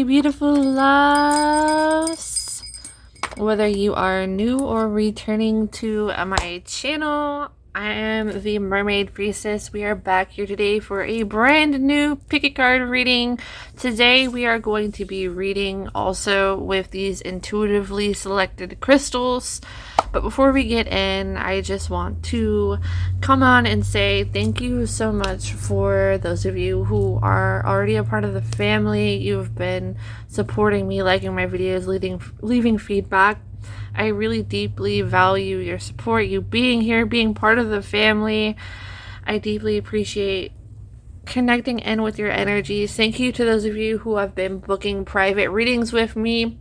beautiful loves. Whether you are new or returning to my channel, I am the Mermaid Priestess. We are back here today for a brand new pick a card reading. Today we are going to be reading also with these intuitively selected crystals. But before we get in, I just want to come on and say thank you so much for those of you who are already a part of the family. You've been supporting me, liking my videos, leaving feedback. I really deeply value your support, you being here, being part of the family. I deeply appreciate connecting in with your energies. Thank you to those of you who have been booking private readings with me.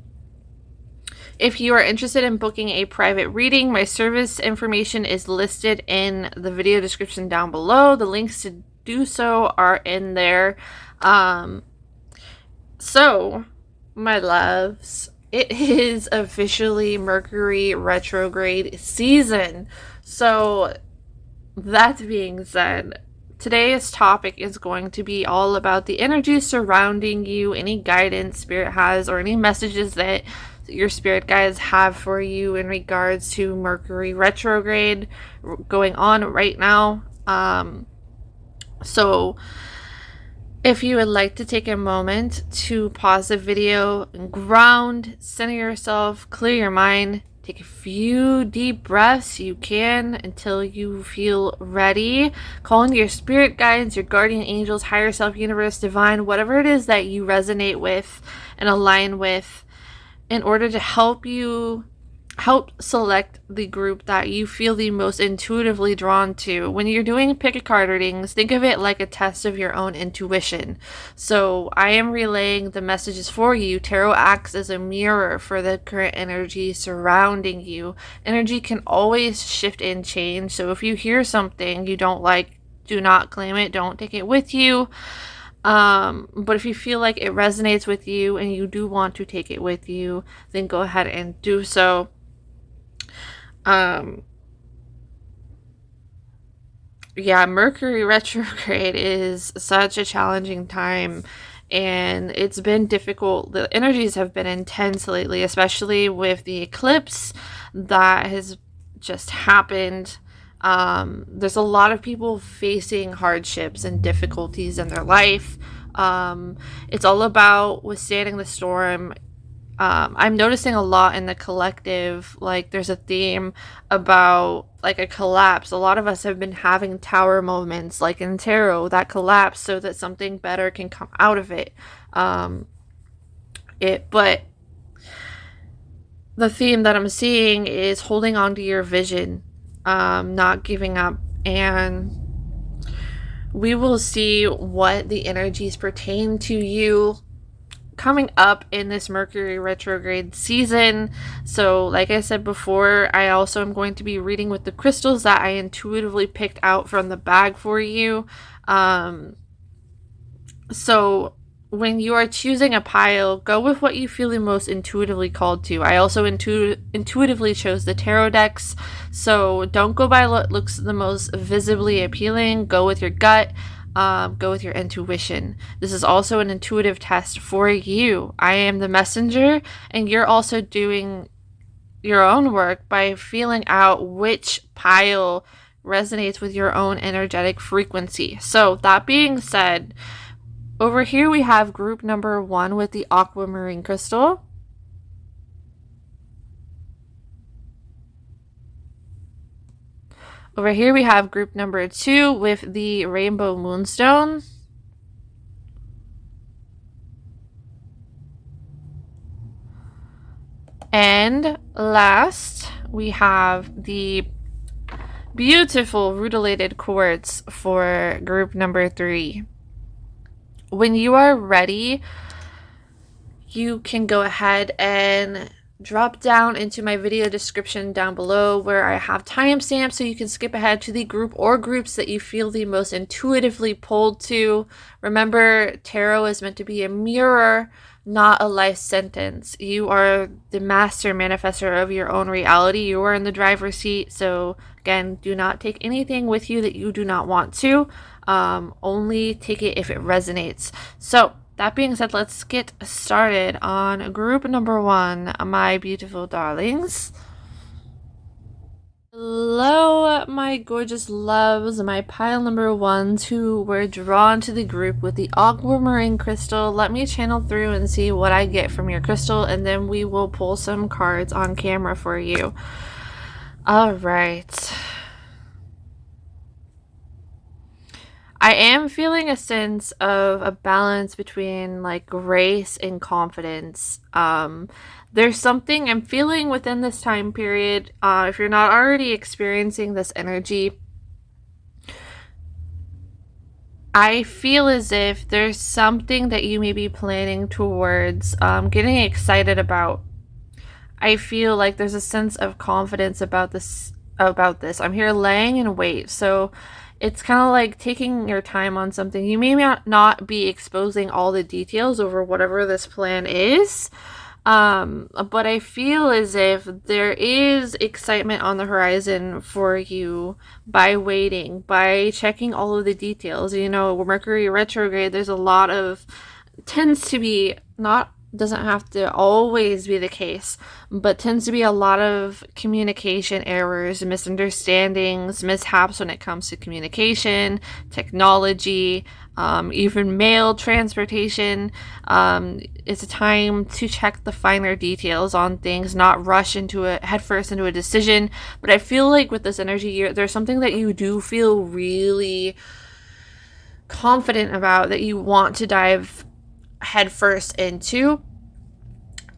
If you are interested in booking a private reading, my service information is listed in the video description down below. The links to do so are in there. So, my loves, it is officially Mercury retrograde season. So, that being said, today's topic is going to be all about the energy surrounding you, any guidance Spirit has, or any messages that your spirit guides have for you in regards to Mercury retrograde going on right now. So if you would like to take a moment to pause the video and ground, center yourself, clear your mind, take a few deep breaths, you can, until you feel ready. Call in your spirit guides, your guardian angels, higher self, universe, divine, whatever it is that you resonate with and align with, in order to help select the group that you feel the most intuitively drawn to. When you're doing pick a card readings, think of it like a test of your own intuition. So I am relaying the messages for you. Tarot acts as a mirror for the current energy surrounding you. Energy can always shift and change. So if you hear something you don't like, do not claim it. Don't take it with you. But if you feel like it resonates with you and you do want to take it with you, then go ahead and do so. Yeah, Mercury retrograde is such a challenging time, and it's been difficult. The energies have been intense lately, especially with the eclipse that has just happened. There's a lot of people facing hardships and difficulties in their life. It's all about withstanding the storm. I'm noticing a lot in the collective, like there's a theme about like a collapse. A lot of us have been having tower moments, like in tarot, that collapse so that something better can come out of it. But the theme that I'm seeing is holding on to your vision. Not giving up, and we will see what the energies pertain to you coming up in this Mercury retrograde season. So like I said before, I also am going to be reading with the crystals that I intuitively picked out from the bag for you. So when you are choosing a pile, go with what you feel the most intuitively called to. I also intuitively chose the tarot decks, so don't go by what looks the most visibly appealing. Go with your gut, go with your intuition. This is also an intuitive test for you. I am the messenger, and you're also doing your own work by feeling out which pile resonates with your own energetic frequency. So that being said, over here we have group number 1 with the Aquamarine crystal. Over here we have group number 2 with the Rainbow Moonstone. And last, we have the beautiful Rutilated Quartz for group number 3. When you are ready, you can go ahead and drop down into my video description down below where I have timestamps so you can skip ahead to the group or groups that you feel the most intuitively pulled to. Remember, tarot is meant to be a mirror, not a life sentence. You are the master manifester of your own reality. You are in the driver's seat. So again, do not take anything with you that you do not want to. Only take it if it resonates. So that being said, let's get started on group number 1, my beautiful darlings. Hello, my gorgeous loves, my pile number 1s who were drawn to the group with the Aquamarine crystal. Let me channel through and see what I get from your crystal, and then we will pull some cards on camera for you. All right. I am feeling a sense of a balance between like grace and confidence. There's something I'm feeling within this time period. If you're not already experiencing this energy, I feel as if there's something that you may be planning towards, getting excited about. I feel like there's a sense of confidence about this. I'm here laying in wait, so it's kind of like taking your time on something. You may not be exposing all the details over whatever this plan is, but I feel as if there is excitement on the horizon for you by waiting, by checking all of the details. You know, Mercury retrograde, there's a lot of, tends to be, not doesn't have to always be the case, but tends to be a lot of communication errors, misunderstandings, mishaps when it comes to communication, technology, even mail transportation. It's a time to check the finer details on things, not rush into it headfirst into a decision. But I feel like with this energy, there's something that you do feel really confident about, that you want to dive headfirst into,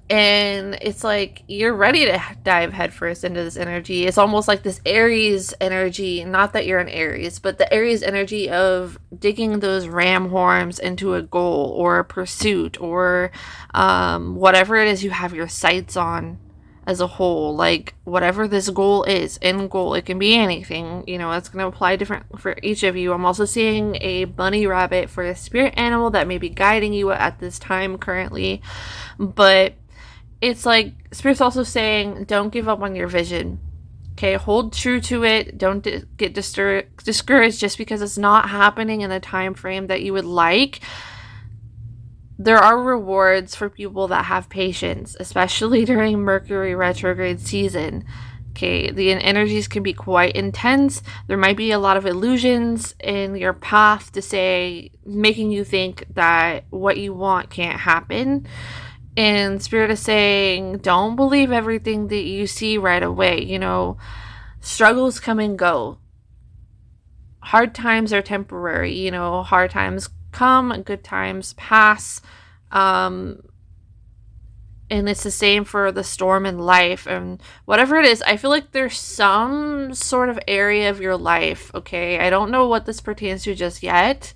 and it's like you're ready to dive headfirst into this energy. It's almost like this Aries energy, not that you're an Aries, but the Aries energy of digging those ram horns into a goal or a pursuit, or whatever it is you have your sights on as a whole. Like whatever this goal is, end goal, it can be anything, you know, it's going to apply different for each of you. I'm also seeing a bunny rabbit for a spirit animal that may be guiding you at this time currently, but it's like Spirit's also saying, don't give up on your vision. Okay, hold true to it. Don't get discouraged just because it's not happening in the time frame that you would like. There are rewards for people that have patience, especially during Mercury retrograde season. Okay, the energies can be quite intense. There might be a lot of illusions in your path to say, making you think that what you want can't happen. And Spirit is saying, don't believe everything that you see right away. You know, struggles come and go. Hard times are temporary. You know, hard times come, good times pass. And it's the same for the storm in life. And whatever it is, I feel like there's some sort of area of your life, okay? I don't know what this pertains to just yet.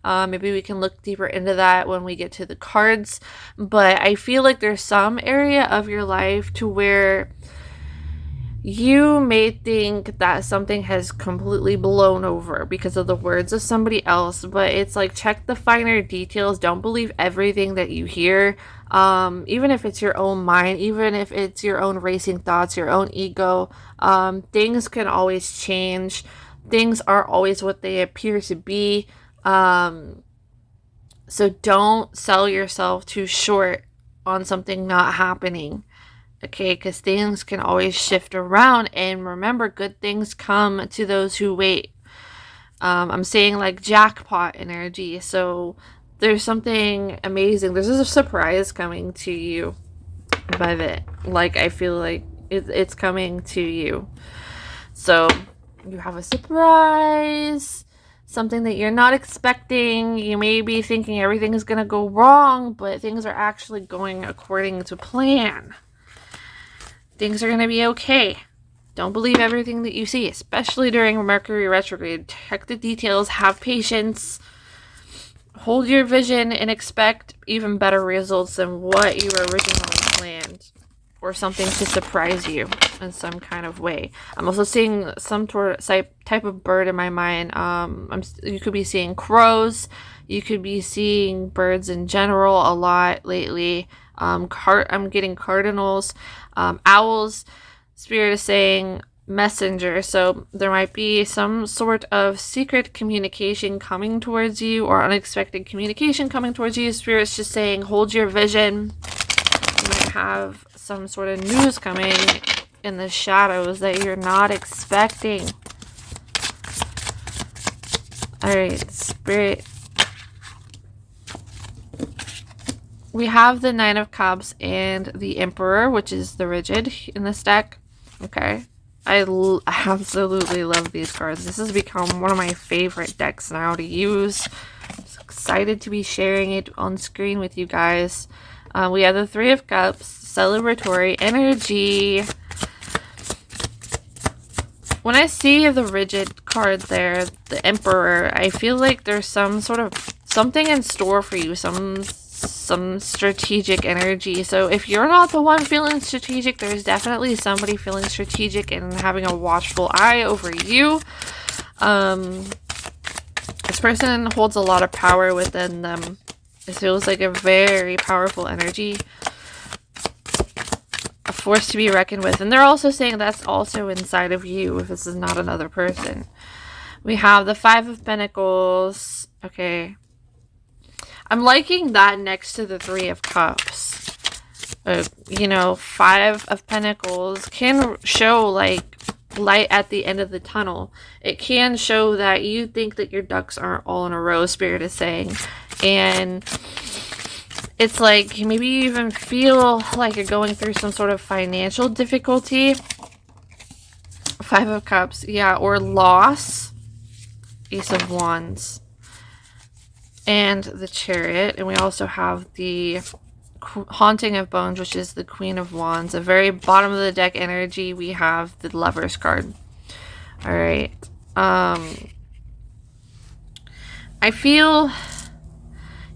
Maybe we can look deeper into that when we get to the cards. But I feel like there's some area of your life to where you may think that something has completely blown over because of the words of somebody else. But it's like, check the finer details. Don't believe everything that you hear. Even if it's your own mind, even if it's your own racing thoughts, your own ego, things can always change. Things aren't always what they appear to be. So don't sell yourself too short on something not happening, okay? Because things can always shift around, and remember, good things come to those who wait. I'm saying like jackpot energy, so there's something amazing. There's a surprise coming to you by the, like, I feel like it's coming to you. So you have a surprise, something that you're not expecting. You may be thinking everything is going to go wrong, but things are actually going according to plan. Things are going to be okay. Don't believe everything that you see, especially during Mercury retrograde. Check the details, have patience, hold your vision, and expect even better results than what you originally planned, or something to surprise you in some kind of way. I'm also seeing some type of bird in my mind. You could be seeing crows. You could be seeing birds in general a lot lately. I'm getting cardinals, owls. Spirit is saying, messenger. So there might be some sort of secret communication coming towards you, or unexpected communication coming towards you. Spirit's just saying, hold your vision. You might have some sort of news coming in the shadows that you're not expecting. Alright, Spirit. We have the Nine of Cups and the Emperor, which is the Rigid in this deck. Okay. I absolutely love these cards. This has become one of my favorite decks now to use. I'm so excited to be sharing it on screen with you guys. We have the Three of Cups, celebratory energy. When I see the Rigid card there, the Emperor, I feel like there's some sort of something in store for you, some strategic energy. So if you're not the one feeling strategic, there's definitely somebody feeling strategic and having a watchful eye over you. This person holds a lot of power within them. It feels like a very powerful energy, a force to be reckoned with. And they're also saying that's also inside of you if this is not another person. We have the Five of Pentacles. Okay, I'm liking that next to the Three of Cups. You know, Five of Pentacles can show like light at the end of the tunnel. It can show that you think that your ducks aren't all in a row, Spirit is saying. And it's like maybe you even feel like you're going through some sort of financial difficulty. Five of Cups, yeah, or loss. Ace of Wands. And the Chariot. And we also have the Haunting of Bones, which is the Queen of Wands. At the very bottom of the deck energy, we have the Lovers card. Alright. I feel...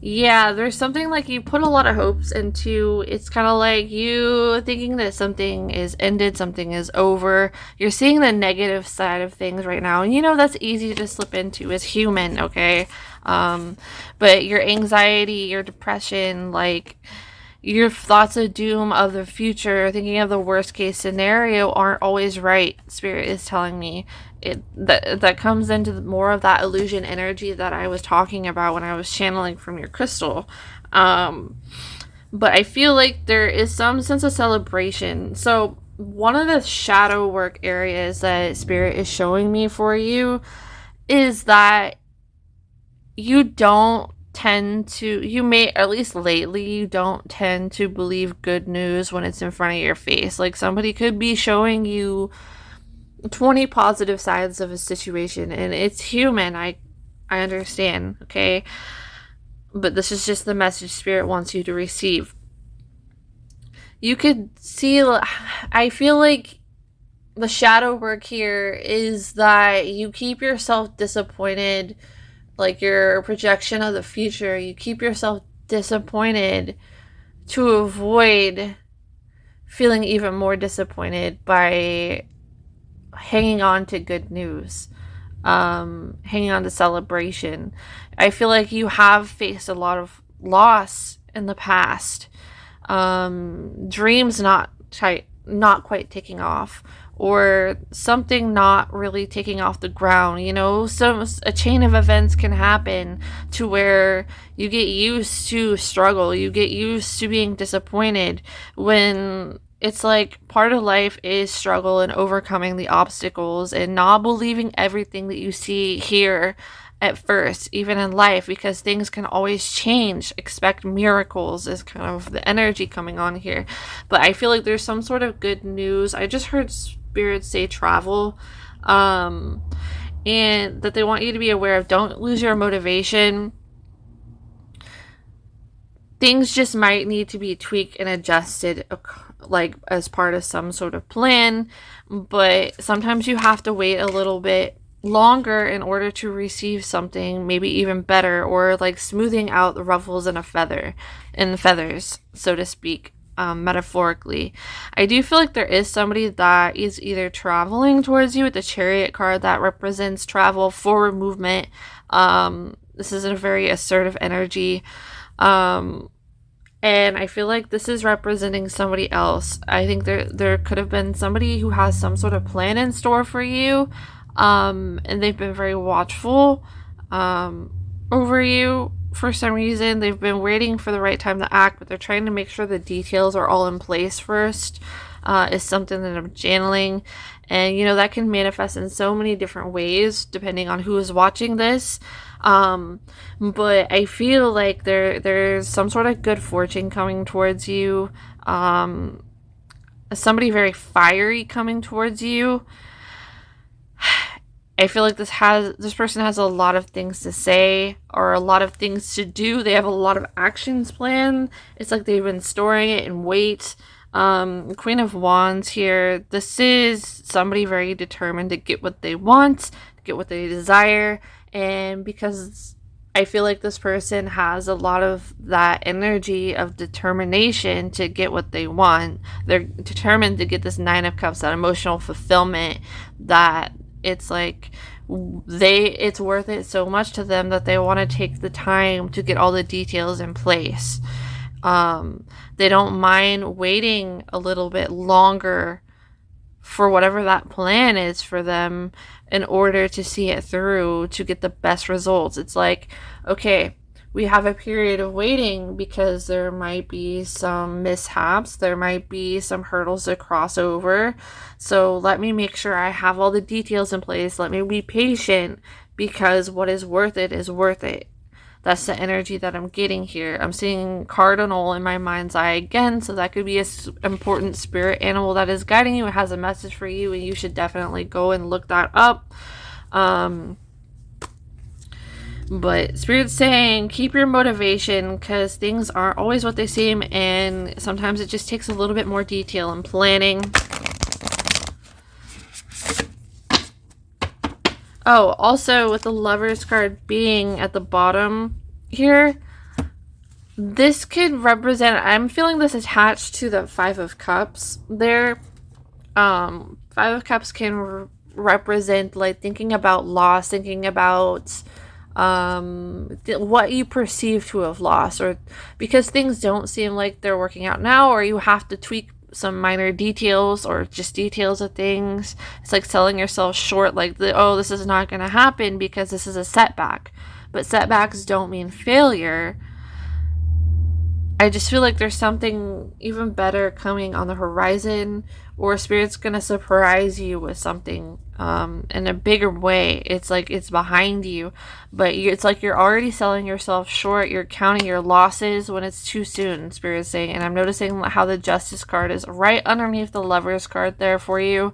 yeah, there's something like you put a lot of hopes into. It's kind of like you thinking that something is ended, something is over. You're seeing the negative side of things right now. And you know that's easy to slip into as human, okay? But your anxiety, your depression, like your thoughts of doom of the future, thinking of the worst case scenario aren't always right, Spirit is telling me. That comes into more of that illusion energy that I was talking about when I was channeling from your crystal. But I feel like there is some sense of celebration. So one of the shadow work areas that Spirit is showing me for you is that you don't tend to, you may, at least lately, you don't tend to believe good news when it's in front of your face. Like somebody could be showing you 20 positive sides of a situation, and it's human. I understand, okay? But this is just the message Spirit wants you to receive. You could see, I feel like the shadow work here is that you keep yourself disappointed, like your projection of the future. You keep yourself disappointed to avoid feeling even more disappointed by hanging on to good news, hanging on to celebration. I feel like you have faced a lot of loss in the past, dreams not quite taking off, or something not really taking off the ground. You know, a chain of events can happen to where you get used to struggle, you get used to being disappointed, when it's like part of life is struggle and overcoming the obstacles and not believing everything that you see here at first, even in life, because things can always change. Expect miracles is kind of the energy coming on here. But I feel like there's some sort of good news. I just heard Spirit say travel, and that they want you to be aware of. Don't lose your motivation. Things just might need to be tweaked and adjusted, like as part of some sort of plan, but sometimes you have to wait a little bit longer in order to receive something maybe even better, or like smoothing out the ruffles in the feathers, so to speak, metaphorically. I do feel like there is somebody that is either traveling towards you with the Chariot card that represents travel, forward movement. This is a very assertive energy. And I feel like this is representing somebody else. I think there could have been somebody who has some sort of plan in store for you, and they've been very watchful over you for some reason. They've been waiting for the right time to act, but they're trying to make sure the details are all in place first. Is something that I'm channeling. And, you know, that can manifest in so many different ways depending on who is watching this. But I feel like there's some sort of good fortune coming towards you. Somebody very fiery coming towards you. I feel like this person has a lot of things to say or a lot of things to do. They have a lot of actions planned. It's like they've been storing it in wait. Queen of Wands here. This is somebody very determined to get what they want, to get what they desire. And because I feel like this person has a lot of that energy of determination to get what they want. They're determined to get this Nine of Cups, that emotional fulfillment, that it's like it's worth it so much to them that they want to take the time to get all the details in place. They don't mind waiting a little bit longer for whatever that plan is for them in order to see it through, to get the best results. It's like, okay, we have a period of waiting because there might be some mishaps, there might be some hurdles to cross over. So let me make sure I have all the details in place. Let me be patient, because what is worth it is worth it. That's the energy that I'm getting here. I'm seeing cardinal in my mind's eye again, so that could be an important spirit animal that is guiding you. It has a message for you, and you should definitely go and look that up. But Spirit's saying keep your motivation, because things aren't always what they seem, and sometimes it just takes a little bit more detail and planning. Oh, also with the Lovers card being at the bottom here, this could represent, I'm feeling this attached to the Five of Cups there. Five of Cups can represent like thinking about loss, thinking about what you perceive to have lost, or because things don't seem like they're working out now, or you have to tweak some minor details or just details of things. It's like selling yourself short, like oh, this is not going to happen because this is a setback. But setbacks don't mean failure. I just feel like there's something even better coming on the horizon, or Spirit's gonna surprise you with something in a bigger way. It's like it's behind you, but it's like you're already selling yourself short. You're counting your losses when it's too soon, Spirit's saying. And I'm noticing how the Justice card is right underneath the Lovers card there for you.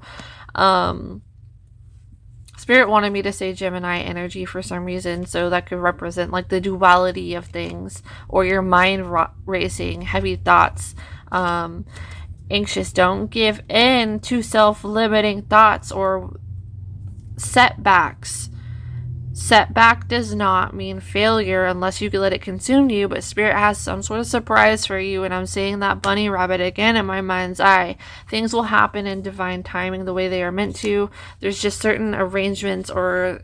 Spirit wanted me to say Gemini energy for some reason, so that could represent like the duality of things, or your mind racing, heavy thoughts, anxious. Don't give in to self-limiting thoughts or setbacks. Setback does not mean failure unless you let it consume you, but Spirit has some sort of surprise for you, and I'm seeing that bunny rabbit again in my mind's eye. Things will happen in divine timing the way they are meant to. There's just certain arrangements or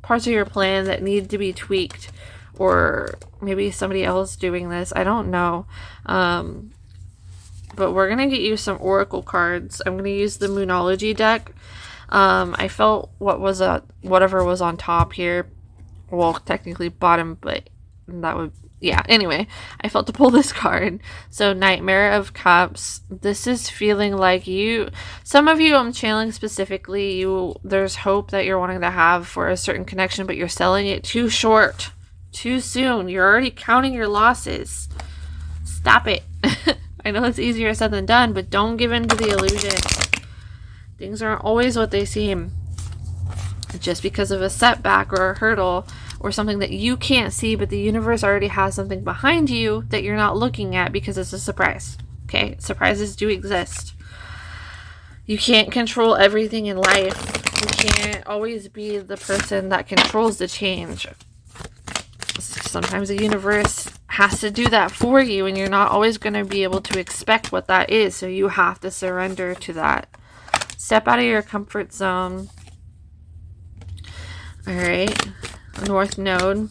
parts of your plan that need to be tweaked, or maybe somebody else doing this. I don't know. But we're going to get you some oracle cards. I'm going to use the Moonology deck. I felt whatever was on top here, well, technically bottom, but that would, yeah, anyway, I felt to pull this card. So Nightmare of Cups, this is feeling like some of you I'm channeling specifically, there's hope that you're wanting to have for a certain connection, but you're selling it too short, too soon. You're already counting your losses. Stop it. I know it's easier said than done, but don't give in to the illusion. Things aren't always what they seem. Just because of a setback or a hurdle or something that you can't see, but the universe already has something behind you that you're not looking at because it's a surprise. Okay? Surprises do exist. You can't control everything in life. You can't always be the person that controls the change. Sometimes the universe has to do that for you, and you're not always going to be able to expect what that is, so you have to surrender to that. Step out of your comfort zone. Alright. North Node.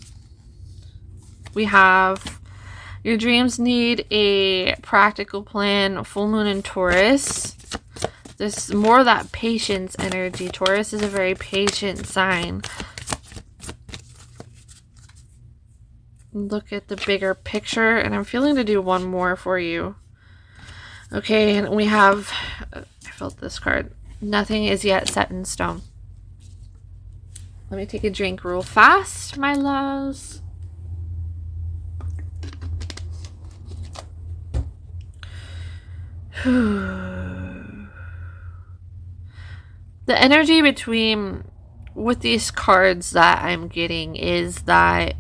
We have Your dreams need a practical plan. Full moon in Taurus. This is more of that patience energy. Taurus is a very patient sign. Look at the bigger picture, and I'm feeling to do one more for you. Okay, and we have, I felt this card. Nothing is yet set in stone. Let me take a drink real fast, my loves. The energy between with these cards that I'm getting is that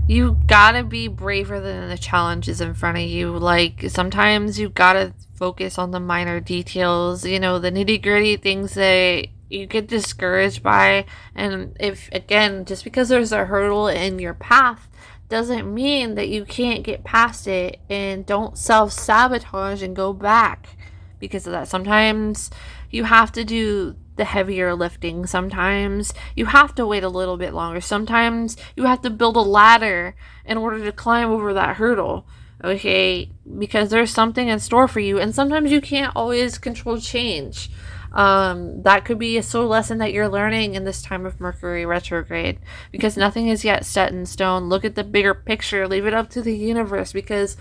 you gotta be braver than the challenges in front of you. Like, sometimes you gotta focus on the minor details, you know, the nitty-gritty things that you get discouraged by. And if, again, just because there's a hurdle in your path doesn't mean that you can't get past it. And don't self-sabotage and go back because of that. Sometimes you have to do the heavier lifting. Sometimes you have to wait a little bit longer. Sometimes you have to build a ladder in order to climb over that hurdle. Okay, because there's something in store for you, and sometimes you can't always control change. That could be a soul lesson that you're learning in this time of Mercury retrograde, because nothing is yet set in stone. Look at the bigger picture. Leave it up to the universe, because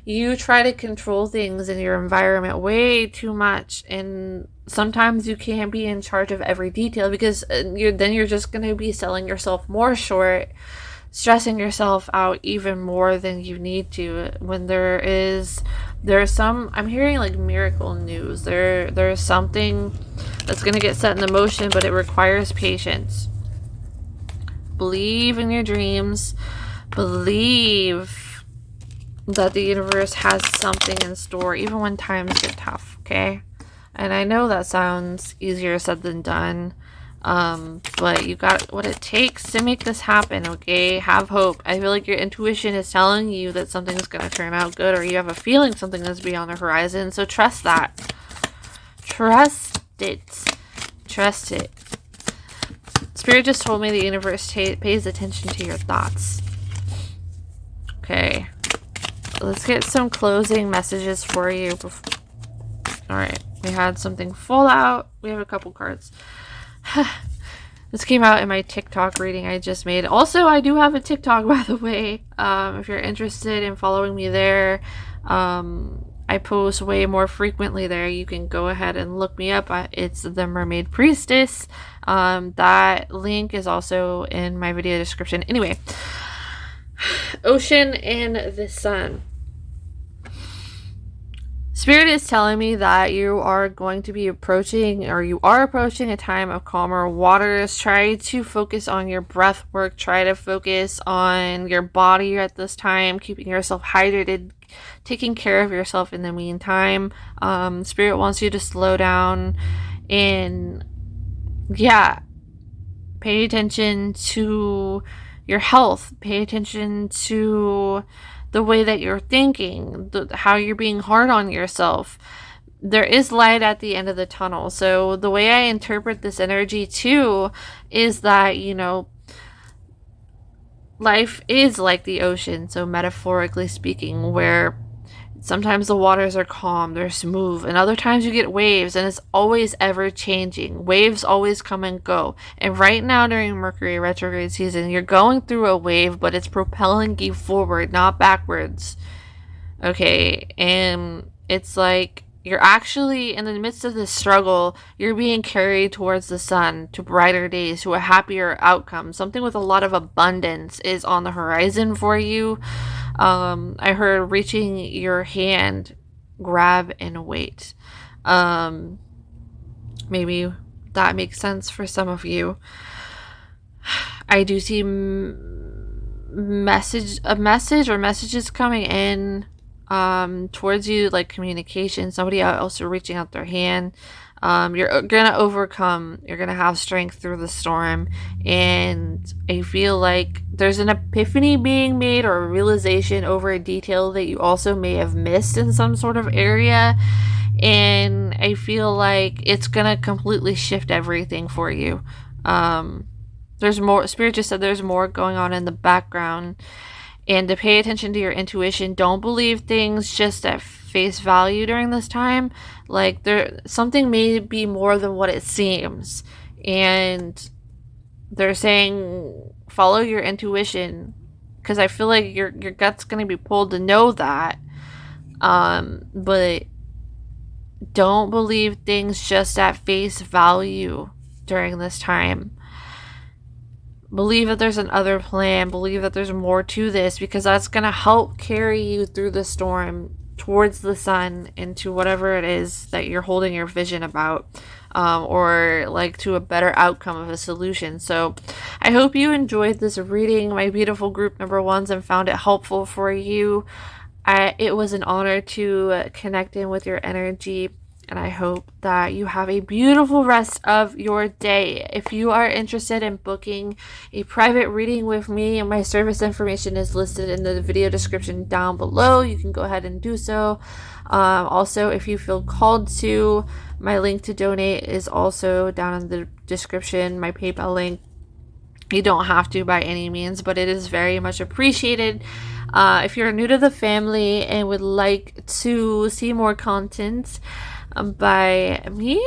you try to control things in your environment way too much, and sometimes you can't be in charge of every detail, because you're just going to be selling yourself more short, stressing yourself out even more than you need to. When there's some, I'm hearing like miracle news. There's something that's going to get set in motion, but it requires patience. Believe in your dreams. Believe that the universe has something in store, even when times get tough, okay? And I know that sounds easier said than done, but you got what it takes to make this happen, okay? Have hope. I feel like your intuition is telling you that something's going to turn out good, or you have a feeling something is beyond the horizon, so trust that. Trust it. Trust it. Spirit just told me the universe pays attention to your thoughts. Okay. Let's get some closing messages for you. Alright, we had something full out. We have a couple cards. This came out in my TikTok reading I just made. Also, I do have a TikTok, by the way. If you're interested in following me there, I post way more frequently there. You can go ahead and look me up. It's the Mermaid Priestess. That link is also in my video description. Anyway, Ocean and the Sun. Spirit is telling me that you are going to be approaching, or you are approaching, a time of calmer waters. Try to focus on your breath work. Try to focus on your body at this time, keeping yourself hydrated, taking care of yourself in the meantime. Spirit wants you to slow down and, yeah, pay attention to your health. Pay attention to the way that you're thinking, how you're being hard on yourself. There is light at the end of the tunnel. So the way I interpret this energy too is that, you know, life is like the ocean. So metaphorically speaking, where sometimes the waters are calm, they're smooth, and other times you get waves, and it's always ever changing. Waves always come and go. And right now during Mercury retrograde season, you're going through a wave, but it's propelling you forward, not backwards. Okay, and it's like you're actually in the midst of this struggle, you're being carried towards the sun, to brighter days, to a happier outcome. Something with a lot of abundance is on the horizon for you. I heard reaching your hand, grab and wait. Maybe that makes sense for some of you. I do see messages coming in towards you, like communication, somebody else reaching out their hand. You're gonna overcome, you're gonna have strength through the storm, and I feel like there's an epiphany being made, or a realization over a detail that you also may have missed in some sort of area, and I feel like it's gonna completely shift everything for you. There's more. Spirit just said there's more going on in the background, and to pay attention to your intuition. Don't believe things just at face value during this time. Like, something may be more than what it seems, and they're saying follow your intuition, because I feel like your gut's going to be pulled to know that. But don't believe things just at face value during this time. Believe that there's another plan. Believe that there's more to this, because that's going to help carry you through the storm towards the sun, into whatever it is that you're holding your vision about, or like to a better outcome of a solution. So I hope you enjoyed this reading, my beautiful group number ones, and found it helpful for you. It was an honor to connect in with your energy, and I hope that you have a beautiful rest of your day. If you are interested in booking a private reading with me, my service information is listed in the video description down below. You can go ahead and do so. Also, if you feel called to, my link to donate is also down in the description, my PayPal link. You don't have to by any means, but it is very much appreciated. If you're new to the family and would like to see more content by me,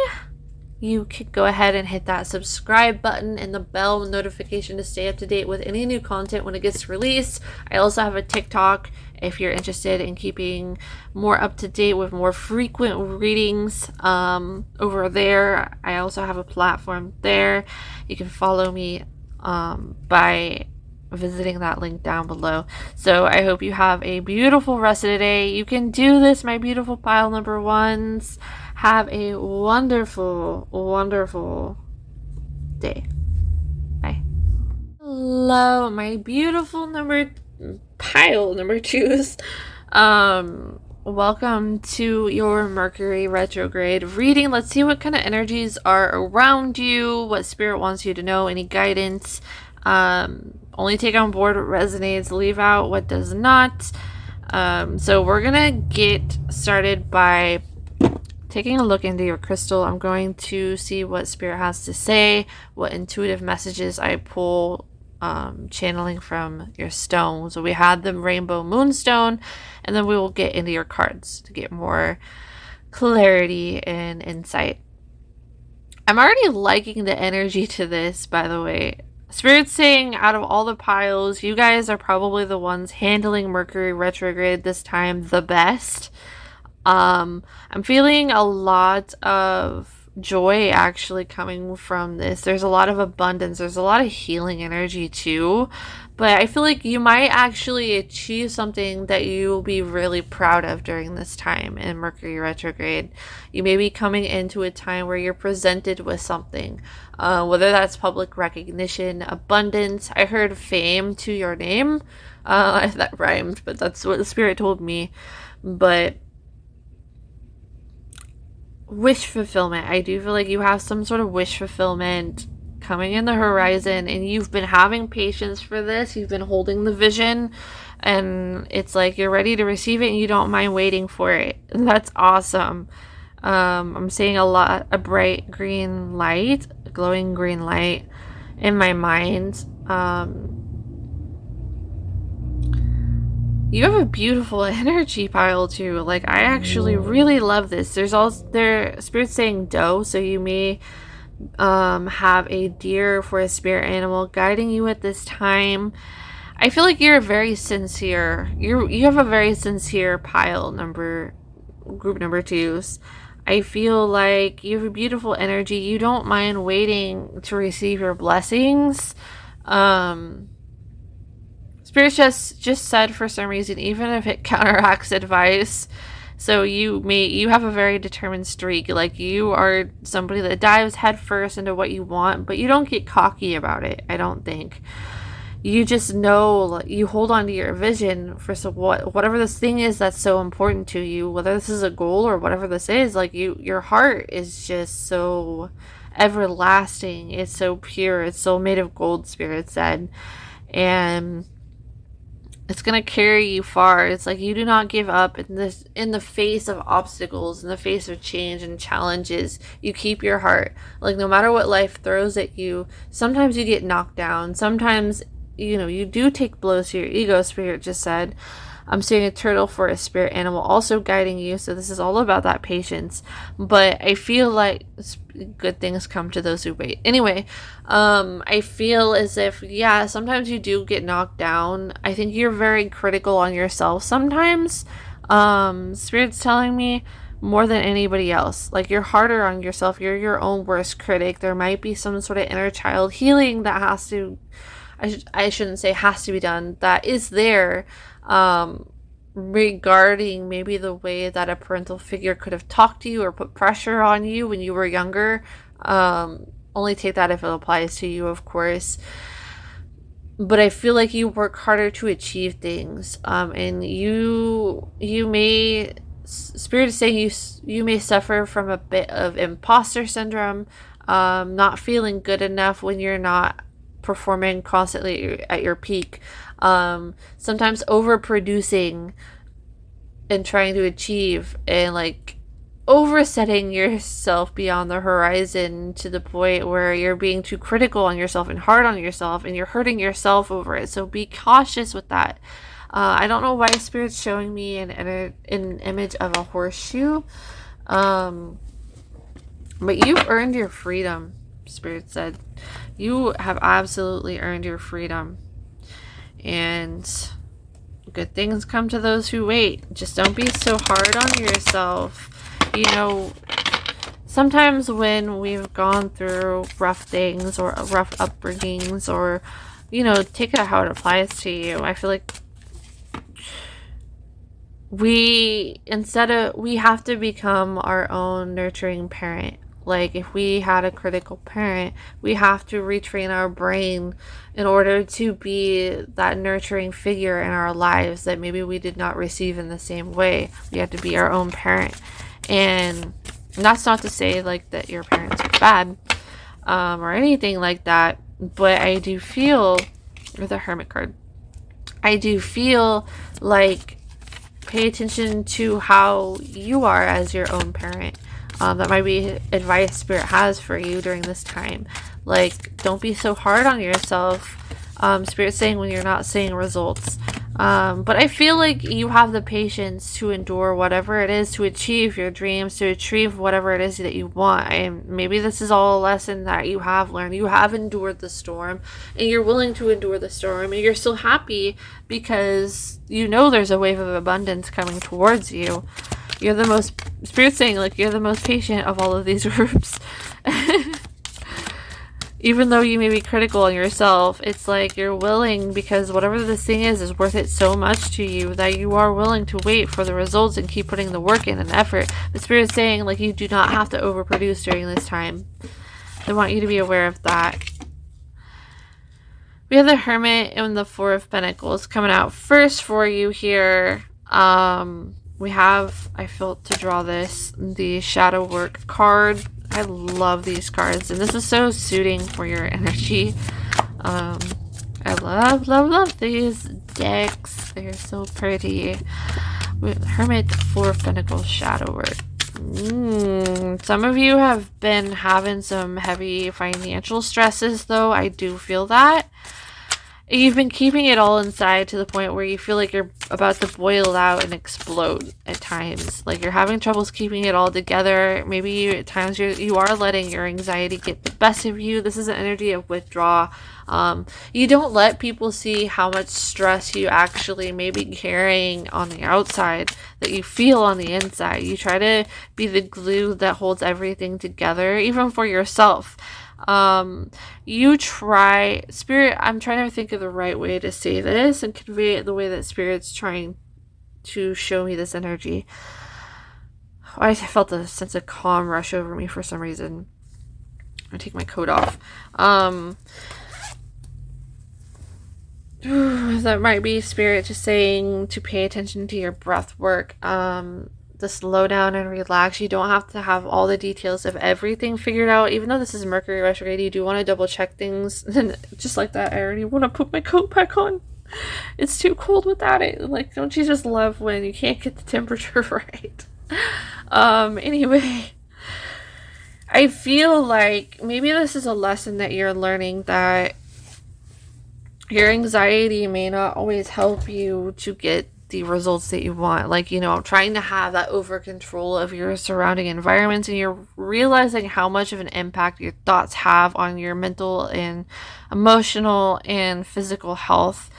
you could go ahead and hit that subscribe button and the bell notification to stay up to date with any new content when it gets released. I also have a TikTok if you're interested in keeping more up to date with more frequent readings over there. I also have a platform there. You can follow me by visiting that link down below. So I hope you have a beautiful rest of the day. You can do this, my beautiful pile number ones. Have a wonderful, wonderful day. Bye. Hello, my beautiful pile number twos. Welcome to your Mercury retrograde reading. Let's see what kind of energies are around you, what spirit wants you to know, any guidance. Only take on board what resonates, leave out what does not. So we're gonna get started by taking a look into your crystal. I'm going to see what spirit has to say, what intuitive messages I pull, channeling from your stone. So we had the rainbow moonstone, and then we will get into your cards to get more clarity and insight. I'm already liking the energy to this, by the way. Spirit's saying out of all the piles, you guys are probably the ones handling Mercury retrograde this time the best. I'm feeling a lot of joy actually coming from this. There's a lot of abundance. There's a lot of healing energy too. But I feel like you might actually achieve something that you will be really proud of during this time in Mercury retrograde. You may be coming into a time where you're presented with something, whether that's public recognition, abundance. I heard fame to your name. That rhymed, but that's what the spirit told me. But wish fulfillment. I do feel like you have some sort of wish fulfillment coming in the horizon, and you've been having patience for this. You've been holding the vision, and it's like you're ready to receive it and you don't mind waiting for it. And that's awesome. I'm seeing a bright green light, a glowing green light in my mind. You have a beautiful energy pile too. Like, I actually really love this. There's also spirit saying doe, so you may have a deer for a spirit animal guiding you at this time. I feel like you're very sincere. You have a very sincere pile group number twos. I feel like you have a beautiful energy. You don't mind waiting to receive your blessings. Spirit just said, for some reason, even if it counteracts advice. So you have a very determined streak. Like, you are somebody that dives headfirst into what you want, but you don't get cocky about it, I don't think. You just know, you hold on to your vision for whatever this thing is that's so important to you, whether this is a goal or whatever this is. Like, your heart is just so everlasting. It's so pure. It's so made of gold, Spirit said. And it's going to carry you far. It's like you do not give up in the face of obstacles, in the face of change and challenges. You keep your heart. Like, no matter what life throws at you, sometimes you get knocked down. Sometimes you know, you do take blows to your ego, Spirit just said. I'm seeing a turtle for a spirit animal also guiding you. So this is all about that patience. But I feel like good things come to those who wait. Anyway, I feel as if, yeah, sometimes you do get knocked down. I think you're very critical on yourself sometimes. Spirit's telling me more than anybody else. Like, you're harder on yourself. You're your own worst critic. There might be some sort of inner child healing that has to, I shouldn't say has to be done, that is there, regarding maybe the way that a parental figure could have talked to you or put pressure on you when you were younger. Only take that if it applies to you, of course. But I feel like you work harder to achieve things, and you may, Spirit is saying you may suffer from a bit of imposter syndrome, not feeling good enough when you're not performing constantly at your peak, sometimes overproducing and trying to achieve, and like oversetting yourself beyond the horizon to the point where you're being too critical on yourself and hard on yourself, and you're hurting yourself over it. So be cautious with that. I don't know why Spirit's showing me an image of a horseshoe, but you've earned your freedom, Spirit said. You have absolutely earned your freedom, and good things come to those who wait. Just don't be so hard on yourself. You know, sometimes when we've gone through rough things or rough upbringings, or, you know, take it how it applies to you, I feel like we have to become our own nurturing parent. Like, if we had a critical parent, we have to retrain our brain in order to be that nurturing figure in our lives that maybe we did not receive in the same way. We have to be our own parent. And that's not to say like that your parents are bad, or anything like that. But I do feel, with the Hermit card, I do feel like pay attention to how you are as your own parent. That might be advice Spirit has for you during this time. Like, don't be so hard on yourself. Spirit's saying when you're not seeing results. But I feel like you have the patience to endure whatever it is, to achieve your dreams, to achieve whatever it is that you want. And maybe this is all a lesson that you have learned. You have endured the storm, and you're willing to endure the storm, and you're still happy because you know there's a wave of abundance coming towards you. You're the most, Spirit's saying, like, you're the most patient of all of these groups. Even though you may be critical on yourself, it's like you're willing, because whatever this thing is worth it so much to you that you are willing to wait for the results and keep putting the work in and effort. The Spirit's saying, like, you do not have to overproduce during this time. I want you to be aware of that. We have the Hermit and the Four of Pentacles coming out first for you here. We have, I felt to draw this, the Shadow Work card. I love these cards, and this is so suiting for your energy. I love these decks. They're so pretty. Hermit, Four of Pentacles, Shadow Work. Some of you have been having some heavy financial stresses, though. I do feel that. You've been keeping it all inside to the point where you feel like you're about to boil out and explode at times. Like, you're having troubles keeping it all together. Maybe at times you are letting your anxiety get the best of you. This is an energy of withdrawal. You don't let people see how much stress you actually may be carrying on the outside that you feel on the inside. You try to be the glue that holds everything together, even for yourself. You try, Spirit, I'm trying to think of the right way to say this and convey it the way that Spirit's trying to show me this energy. I felt a sense of calm rush over me for some reason. I'm gonna take my coat off. That might be Spirit just saying to pay attention to your breath work. To slow down and relax. You don't have to have all the details of everything figured out. Even though this is Mercury retrograde, you do want to double check things. And just like that, I already want to put my coat back on. It's too cold without it. Like, don't you just love when you can't get the temperature right? Anyway, I feel like maybe this is a lesson that you're learning, that your anxiety may not always help you to get the results that you want. Like, you know, trying to have that over control of your surrounding environments, and you're realizing how much of an impact your thoughts have on your mental and emotional and physical health.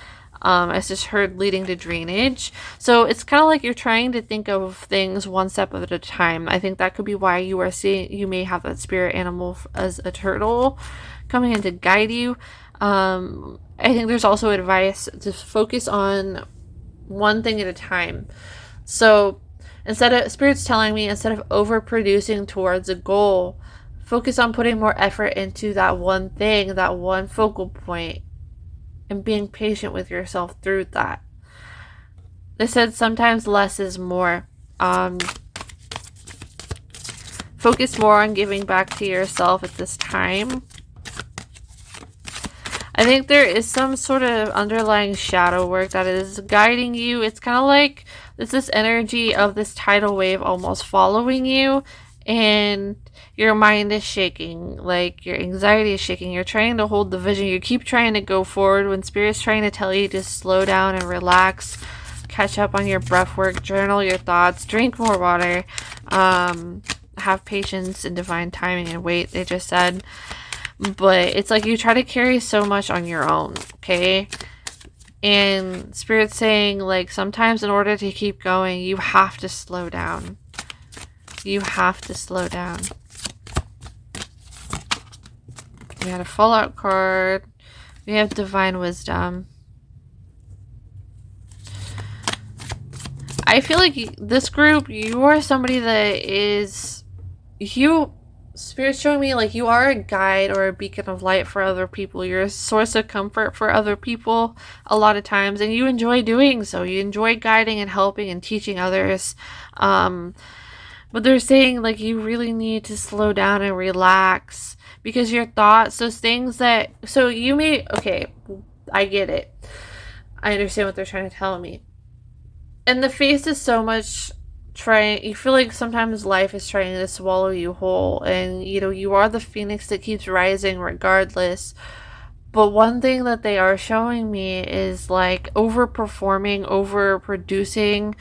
As just heard, leading to drainage. So it's kind of like you're trying to think of things one step at a time. I think that could be why you are seeing, you may have that spirit animal as a turtle coming in to guide you. I think there's also advice to focus on one thing at a time. So Spirit's telling me, instead of overproducing towards a goal, focus on putting more effort into that one thing, that one focal point, and being patient with yourself through that. They said sometimes less is more. Focus more on giving back to yourself at this time. I think there is some sort of underlying shadow work that is guiding you. It's kind of like it's this energy of this tidal wave almost following you, and your mind is shaking, like your anxiety is shaking. You're trying to hold the vision. You keep trying to go forward when Spirit's trying to tell you to slow down and relax, catch up on your breath work, journal your thoughts, drink more water, have patience and divine timing and wait, they just said. But it's like you try to carry so much on your own, okay? And Spirit's saying, like, sometimes in order to keep going, you have to slow down. You have to slow down. We had a Fallout card. We have Divine Wisdom. I feel like this group, you are somebody that is... Spirit's showing me like you are a guide or a beacon of light for other people. You're a source of comfort for other people a lot of times, and you enjoy doing so. You enjoy guiding and helping and teaching others. But they're saying like you really need to slow down and relax, because your thoughts, those things that, so you may, okay, I get it. I understand what they're trying to tell me. And the face is so much you feel like sometimes life is trying to swallow you whole, and you know, you are the phoenix that keeps rising regardless. But one thing that they are showing me is like overperforming, overproducing,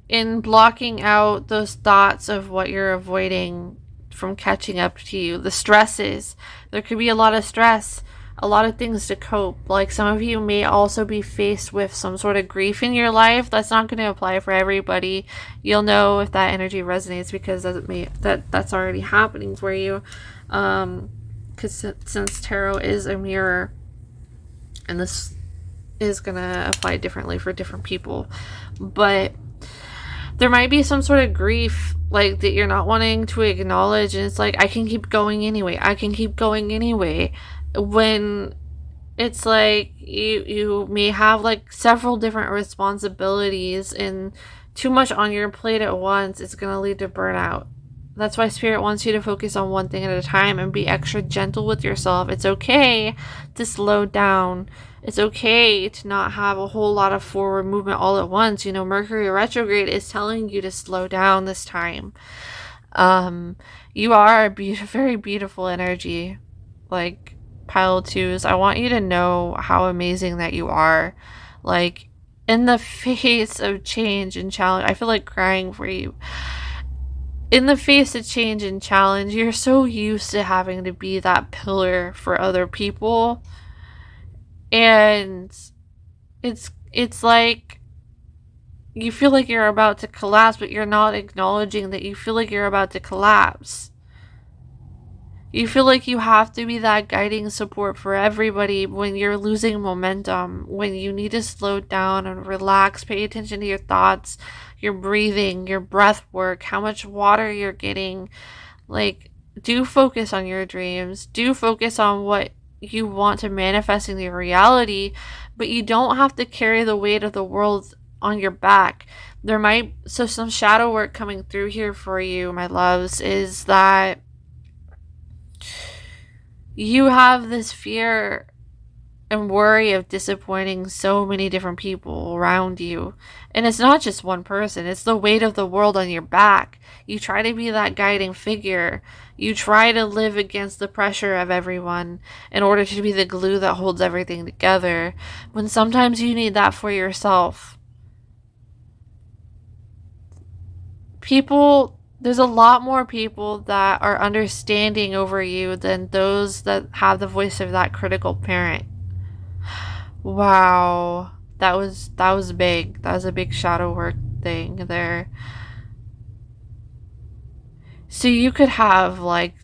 in blocking out those thoughts of what you're avoiding from catching up to you. The stresses, there could be a lot of stress, a lot of things to cope. Like some of you may also be faced with some sort of grief in your life. That's not going to apply for everybody. You'll know if that energy resonates, because that's already happening for you. Because since tarot is a mirror, and this is going to apply differently for different people, but there might be some sort of grief like that you're not wanting to acknowledge, and it's like, I can keep going anyway. I can keep going anyway. When it's like you may have like several different responsibilities, and too much on your plate at once, it's going to lead to burnout. That's why Spirit wants you to focus on one thing at a time and be extra gentle with yourself. It's okay to slow down. It's okay to not have a whole lot of forward movement all at once. You know, Mercury retrograde is telling you to slow down this time. You are a very beautiful energy. Like, pile twos, I want you to know how amazing that you are. Like, in the face of change and challenge, I feel like crying for you. In the face of change and challenge, you're so used to having to be that pillar for other people, and it's like you feel like you're about to collapse, but you're not acknowledging that you feel like you're about to collapse. You feel like you have to be that guiding support for everybody when you're losing momentum, when you need to slow down and relax, pay attention to your thoughts, your breathing, your breath work, how much water you're getting. Like, do focus on your dreams. Do focus on what you want to manifest in your reality, but you don't have to carry the weight of the world on your back. So some shadow work coming through here for you, my loves, is that you have this fear and worry of disappointing so many different people around you. And it's not just one person, it's the weight of the world on your back. You try to be that guiding figure. You try to live against the pressure of everyone in order to be the glue that holds everything together, when sometimes you need that for yourself. There's a lot more people that are understanding over you than those that have the voice of that critical parent. Wow. That was big. That was a big shadow work thing there. So you could have like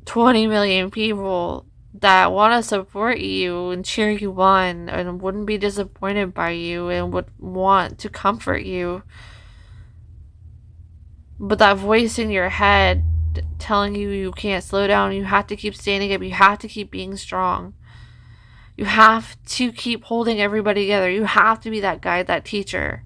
20 million people that want to support you and cheer you on and wouldn't be disappointed by you and would want to comfort you. But that voice in your head telling you you can't slow down, you have to keep standing up, you have to keep being strong. You have to keep holding everybody together. You have to be that guide, that teacher.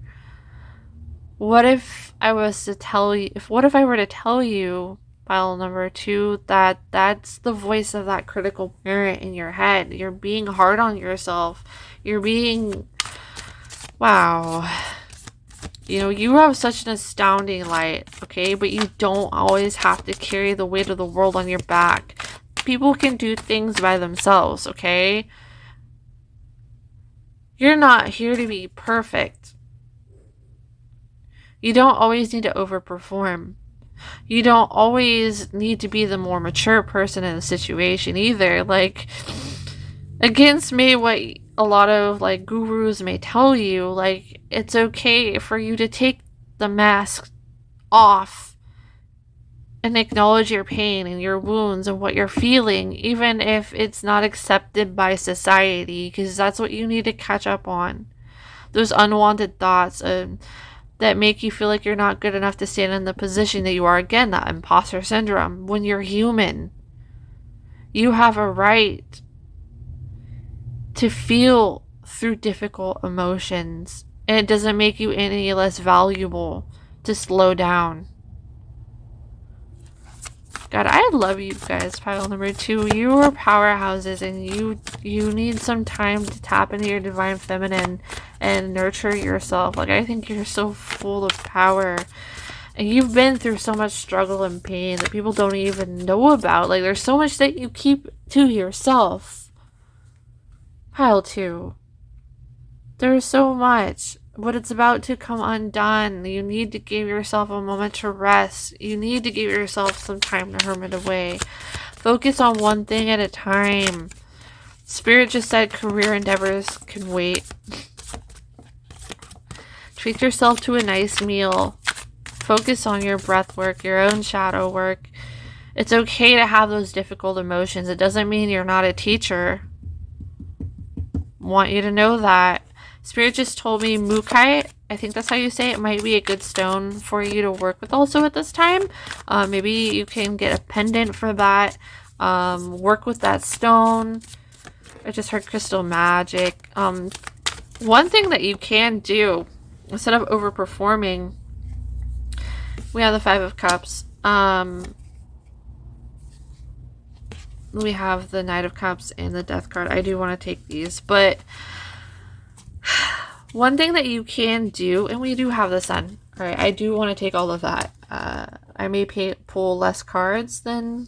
What if I was to tell you, what if I were to tell you, pile number 2, that that's the voice of that critical parent in your head. You're being hard on yourself. You're being, wow. You know, you have such an astounding light, okay? But you don't always have to carry the weight of the world on your back. People can do things by themselves, okay? You're not here to be perfect. You don't always need to overperform. You don't always need to be the more mature person in the situation either. Like, against me, what a lot of like gurus may tell you, like, it's okay for you to take the mask off and acknowledge your pain and your wounds and what you're feeling, even if it's not accepted by society, because that's what you need to catch up on. Those unwanted thoughts that make you feel like you're not good enough to stand in the position that you are. Again, that imposter syndrome. When you're human, you have a right to feel through difficult emotions, and it doesn't make you any less valuable to slow down. God, I love you guys, pile number 2. You are powerhouses, and you need some time to tap into your divine feminine and nurture yourself. Like, I think you're so full of power, and you've been through so much struggle and pain that people don't even know about. Like, there's so much that you keep to yourself. Pile 2. There's so much, but it's about to come undone. You need to give yourself a moment to rest. You need to give yourself some time to hermit away. Focus on one thing at a time. Spirit just said career endeavors can wait. Treat yourself to a nice meal. Focus on your breath work, your own shadow work. It's okay to have those difficult emotions. It doesn't mean you're not a teacher. Want you to know that. Spirit just told me Mookaite, I think that's how you say it, might be a good stone for you to work with also at this time. Maybe you can get a pendant for that. Work with that stone. I just heard crystal magic. One thing that you can do, instead of overperforming, we have the 5 of Cups. We have the Knight of Cups and the Death card. I do want to take these, but one thing that you can do, and we do have the Sun. All right, I do want to take all of that. I may pull less cards than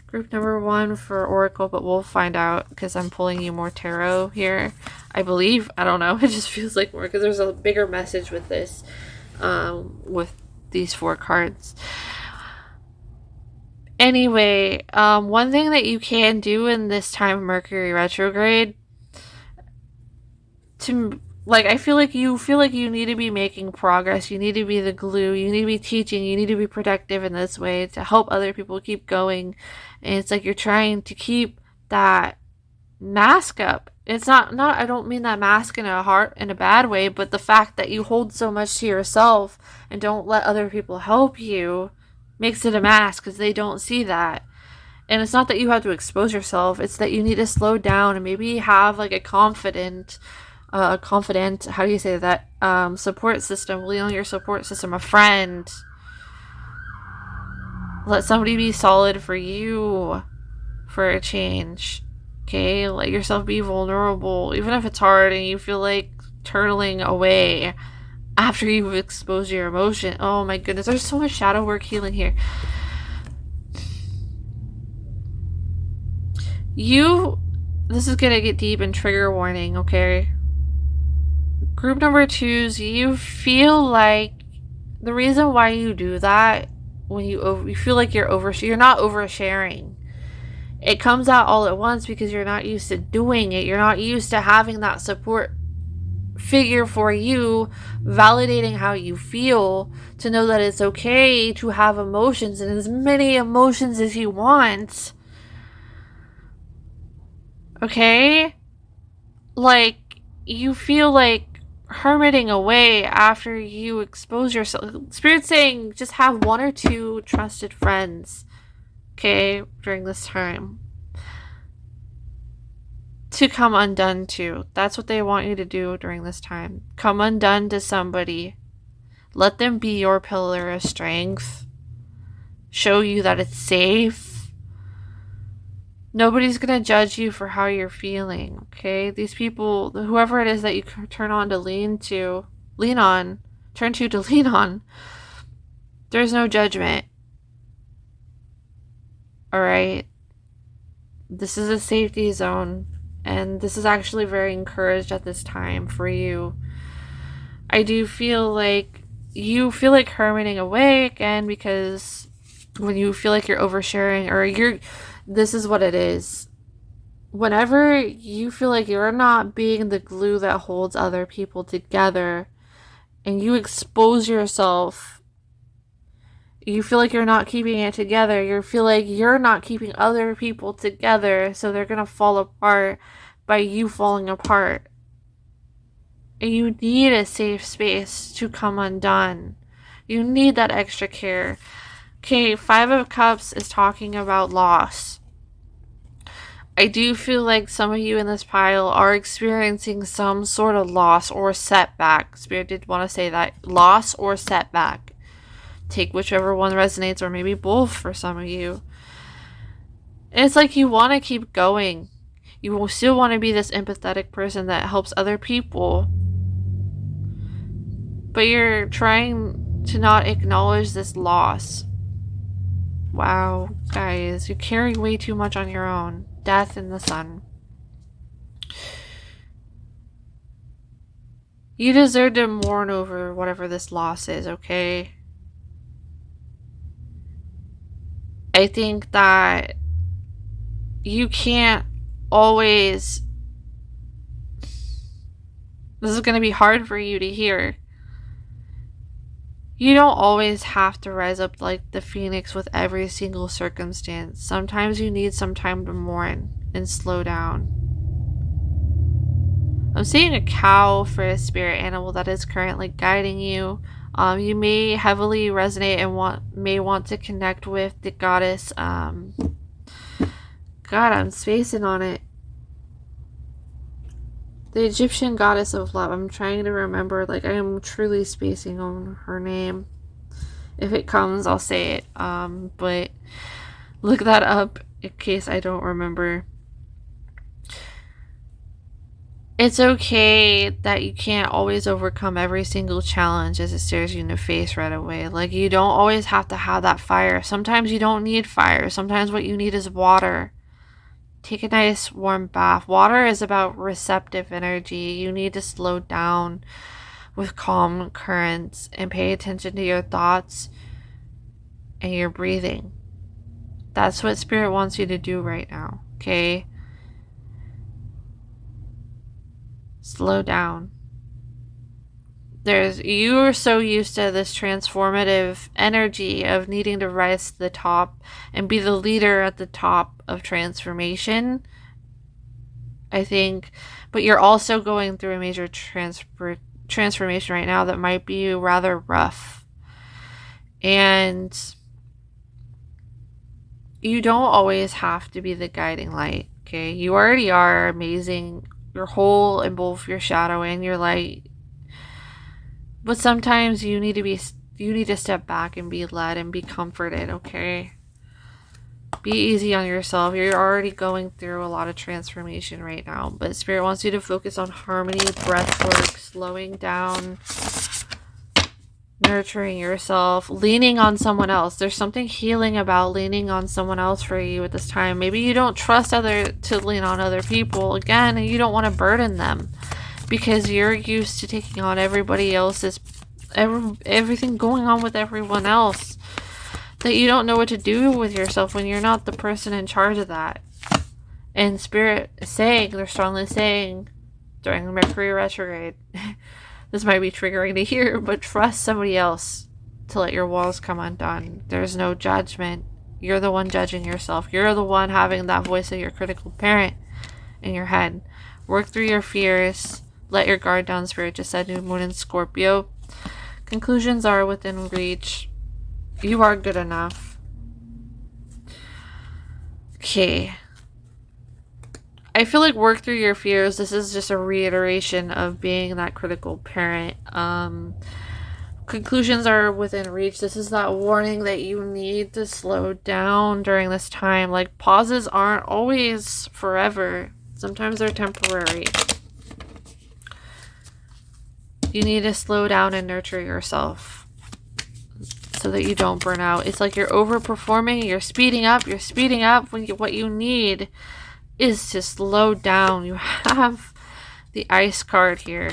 group number 1 for Oracle, but we'll find out because I'm pulling you more tarot here. I believe. I don't know. It just feels like more because there's a bigger message with this, with these 4 cards. Anyway, one thing that you can do in this time of Mercury retrograde, to, like, I feel like you need to be making progress. You need to be the glue. You need to be teaching. You need to be productive in this way to help other people keep going. And it's like you're trying to keep that mask up. It's not I don't mean that mask in a bad way, but the fact that you hold so much to yourself and don't let other people help you makes it a mask because they don't see that. And it's not that you have to expose yourself, it's that you need to slow down and maybe have like a confident, how do you say that, support system, lean on your support system, a friend. Let somebody be solid for you for a change. Okay, let yourself be vulnerable, even if it's hard and you feel like turtling away after you've exposed your emotion. Oh my goodness, there's so much shadow work healing here. This is gonna get deep and trigger warning, okay? Group number 2's, you feel like the reason why you do that, when you feel like you're not oversharing. It comes out all at once because you're not used to doing it. You're not used to having that support figure for you, validating how you feel, to know that it's okay to have emotions and as many emotions as you want. Okay? Like, you feel like hermiting away after you expose yourself. Spirit's saying just have 1 or 2 trusted friends, okay, during this time, to come undone to. That's what they want you to do during this time. Come undone to somebody. Let them be your pillar of strength. Show you that it's safe. Nobody's gonna judge you for how you're feeling, okay? These people, whoever it is that you turn on to lean on, there's no judgment. Alright? This is a safety zone, and this is actually very encouraged at this time for you. I do feel like you feel like hermiting away again, because when you feel like you're oversharing, or this is what it is. Whenever you feel like you're not being the glue that holds other people together, and you expose yourself, you feel like you're not keeping it together. You feel like you're not keeping other people together, so they're gonna fall apart by you falling apart. And you need a safe space to come undone. You need that extra care. Okay, 5 of Cups is talking about loss. I do feel like some of you in this pile are experiencing some sort of loss or setback. Spirit did want to say that. Loss or setback. Take whichever one resonates, or maybe both for some of you. And it's like you want to keep going. You will still want to be this empathetic person that helps other people. But you're trying to not acknowledge this loss. Wow, guys, you carry way too much on your own. Death in the sun. You deserve to mourn over whatever this loss is, okay? I think that you can't always... This is going to be hard for you to hear. You don't always have to rise up like the phoenix with every single circumstance. Sometimes you need some time to mourn and slow down. I'm seeing a cow for a spirit animal that is currently guiding you. You may heavily resonate and may want to connect with the goddess. God, I'm spacing on it. The Egyptian goddess of love. I'm trying to remember. Like, I am truly spacing on her name. If it comes, I'll say it. But look that up in case I don't remember. It's okay that you can't always overcome every single challenge as it stares you in the face right away. Like, you don't always have to have that fire. Sometimes you don't need fire. Sometimes what you need is water. Take a nice warm bath. Water is about receptive energy. You need to slow down with calm currents and pay attention to your thoughts and your breathing. That's what Spirit wants you to do right now, okay? Slow down. You are so used to this transformative energy of needing to rise to the top and be the leader at the top of transformation, I think. But you're also going through a major transformation right now that might be rather rough. And you don't always have to be the guiding light, okay? You already are amazing. You're whole in both your shadow and your light. But sometimes you need to step back and be led and be comforted, okay? Be easy on yourself. You're already going through a lot of transformation right now. But Spirit wants you to focus on harmony, breath work, slowing down, nurturing yourself, leaning on someone else. There's something healing about leaning on someone else for you at this time. Maybe you don't trust to lean on other people. Again, and you don't want to burden them because you're used to taking on everybody else's, everything going on with everyone else. That you don't know what to do with yourself when you're not the person in charge of that. And Spirit is saying, they're strongly saying, during Mercury retrograde, this might be triggering to hear, but trust somebody else to let your walls come undone. There's no judgment. You're the one judging yourself. You're the one having that voice of your critical parent in your head. Work through your fears. Let your guard down. Spirit just said, new moon in Scorpio. Conclusions are within reach. You are good enough. Okay. I feel like work through your fears. This is just a reiteration of being that critical parent. Conclusions are within reach. This is that warning that you need to slow down during this time. Like, pauses aren't always forever. Sometimes they're temporary. You need to slow down and nurture yourself so that you don't burn out. It's like you're overperforming, you're speeding up when what you need is to slow down. You have the ice card here.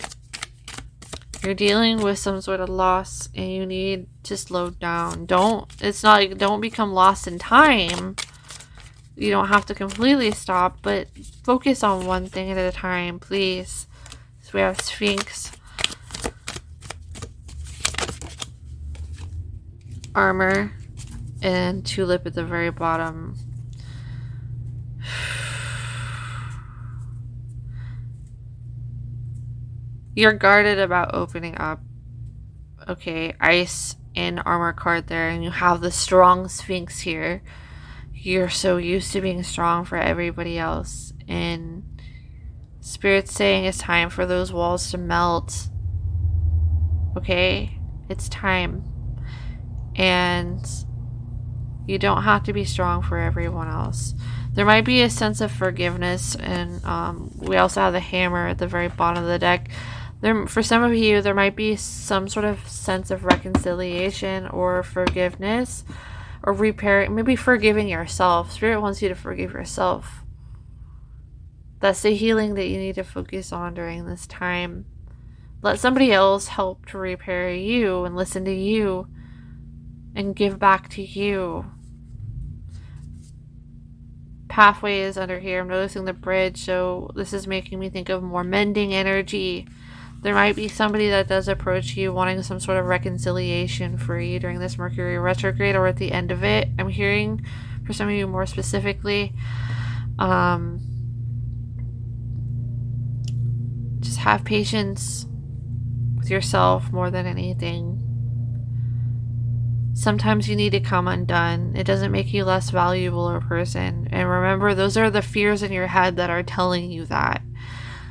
You're dealing with some sort of loss and you need to slow down. It's not like don't become lost in time. You don't have to completely stop, but focus on one thing at a time, please. So we have Sphinx, Armor, and Tulip at the very bottom. You're guarded about opening up. Okay, Ice and Armor card there, and you have the strong Sphinx here. You're so used to being strong for everybody else, and Spirit's saying it's time for those walls to melt. Okay? It's time. And you don't have to be strong for everyone else. There might be a sense of forgiveness, and we also have the Hammer at the very bottom of the deck. For some of you, there might be some sort of sense of reconciliation or forgiveness or repairing, maybe forgiving yourself. Spirit wants you to forgive yourself. That's the healing that you need to focus on during this time. Let somebody else help to repair you and listen to you and give back to you. Pathway is under here. I'm noticing the bridge, so this is making me think of more mending energy. There might be somebody that does approach you wanting some sort of reconciliation for you during this Mercury retrograde or at the end of it. I'm hearing for some of you more specifically. Just have patience with yourself more than anything. Sometimes you need to come undone. It doesn't make you less valuable a person. And remember, those are the fears in your head that are telling you that.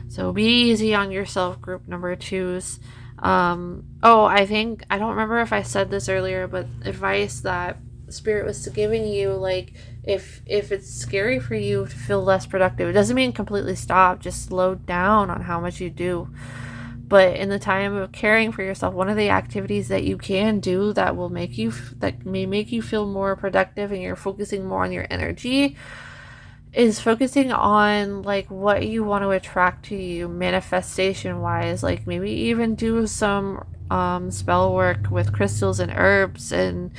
So be easy on yourself, group number 2s. I don't remember if I said this earlier, but advice that Spirit was giving you, like, if it's scary for you to feel less productive, it doesn't mean completely stop. Just slow down on how much you do. But in the time of caring for yourself, one of the activities that you can do that may make you feel more productive and you're focusing more on your energy is focusing on like what you want to attract to you manifestation wise. Like maybe even do some spell work with crystals and herbs, and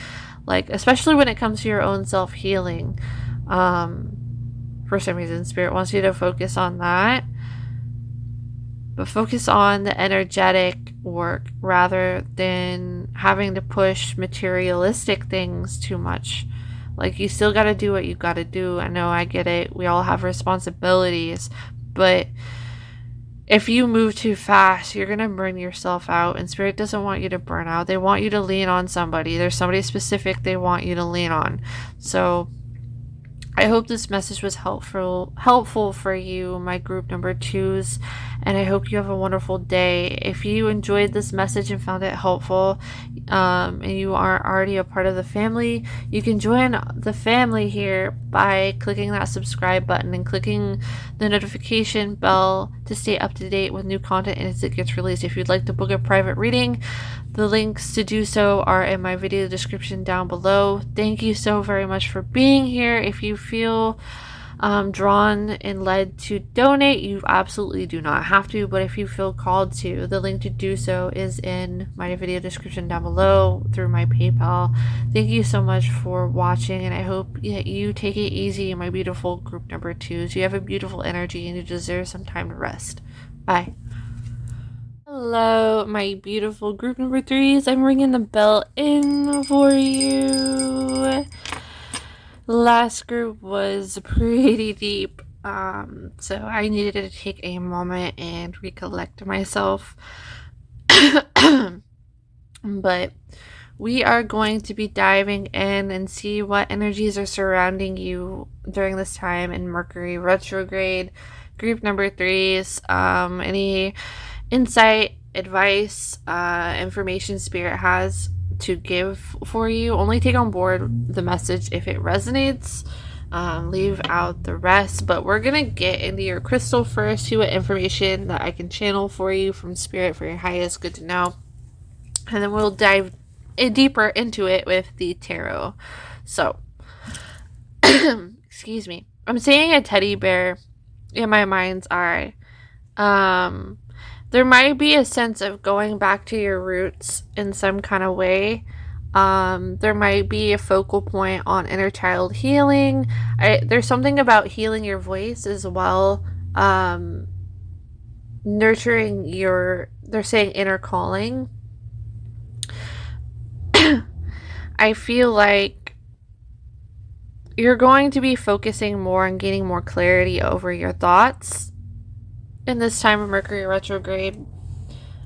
like especially when it comes to your own self-healing. For some reason Spirit wants you to focus on that. But focus on the energetic work rather than having to push materialistic things too much. Like, you still got to do what you got to do. I know, I get it. We all have responsibilities. But if you move too fast, you're going to burn yourself out. And Spirit doesn't want you to burn out. They want you to lean on somebody. There's somebody specific they want you to lean on. So I hope this message was helpful for you, my group number 2s, and I hope you have a wonderful day. If you enjoyed this message and found it helpful, and you are already a part of the family, you can join the family here by clicking that subscribe button and clicking the notification bell to stay up to date with new content as it gets released. If you'd like to book a private reading, the links to do so are in my video description down below. Thank you so very much for being here. If you feel drawn and led to donate, you absolutely do not have to, but if you feel called to, the link to do so is in my video description down below through my PayPal. Thank you so much for watching, and I hope that you take it easy, my beautiful group number 2s. You have a beautiful energy and you deserve some time to rest. Bye. Hello, my beautiful group number 3s. I'm ringing the bell in for you. Last group was pretty deep, so I needed to take a moment and recollect myself. But we are going to be diving in and see what energies are surrounding you during this time in Mercury retrograde. Group number 3s, any insight, advice, information Spirit has to give for you, only take on board the message if it resonates. Leave out the rest, but we're gonna get into your crystal first, see what information that I can channel for you from Spirit for your highest good to know, and then we'll dive deeper into it with the tarot. So excuse me, I'm seeing a teddy bear in my mind's eye. There might be a sense of going back to your roots in some kind of way. There might be a focal point on inner child healing. There's something about healing your voice as well. Nurturing they're saying inner calling. I feel like you're going to be focusing more and gaining more clarity over your thoughts in this time of Mercury retrograde.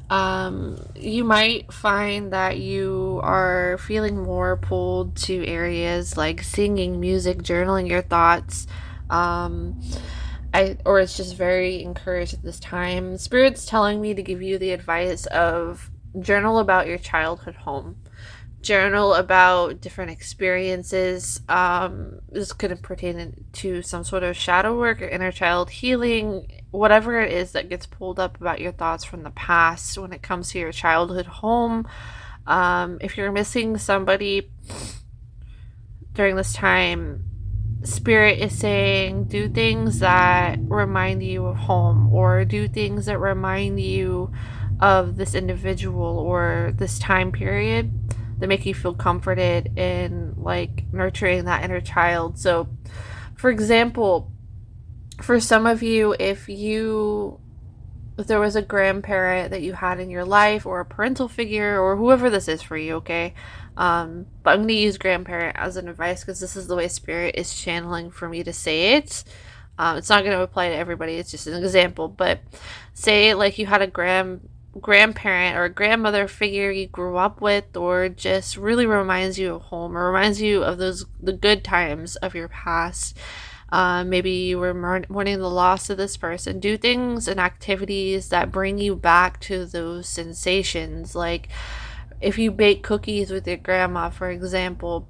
You might find that you are feeling more pulled to areas like singing, music, journaling your thoughts, or it's just very encouraged at this time. Spirit's telling me to give you the advice of journal about your childhood home. Journal about different experiences. This could pertain to some sort of shadow work or inner child healing, whatever it is that gets pulled up about your thoughts from the past when it comes to your childhood home. If you're missing somebody during this time, Spirit is saying do things that remind you of home, or do things that remind you of this individual or this time period that make you feel comforted in like nurturing that inner child. So for example, for some of you, if there was a grandparent that you had in your life, or a parental figure, or whoever this is for you, okay, but I'm going to use grandparent as an advice because this is the way Spirit is channeling for me to say it. It's not going to apply to everybody, it's just an example. But say like you had a grandparent or a grandmother figure you grew up with, or just really reminds you of home, or reminds you of the good times of your past. Maybe you were mourning the loss of this person. Do things and activities that bring you back to those sensations. Like if you bake cookies with your grandma, for example,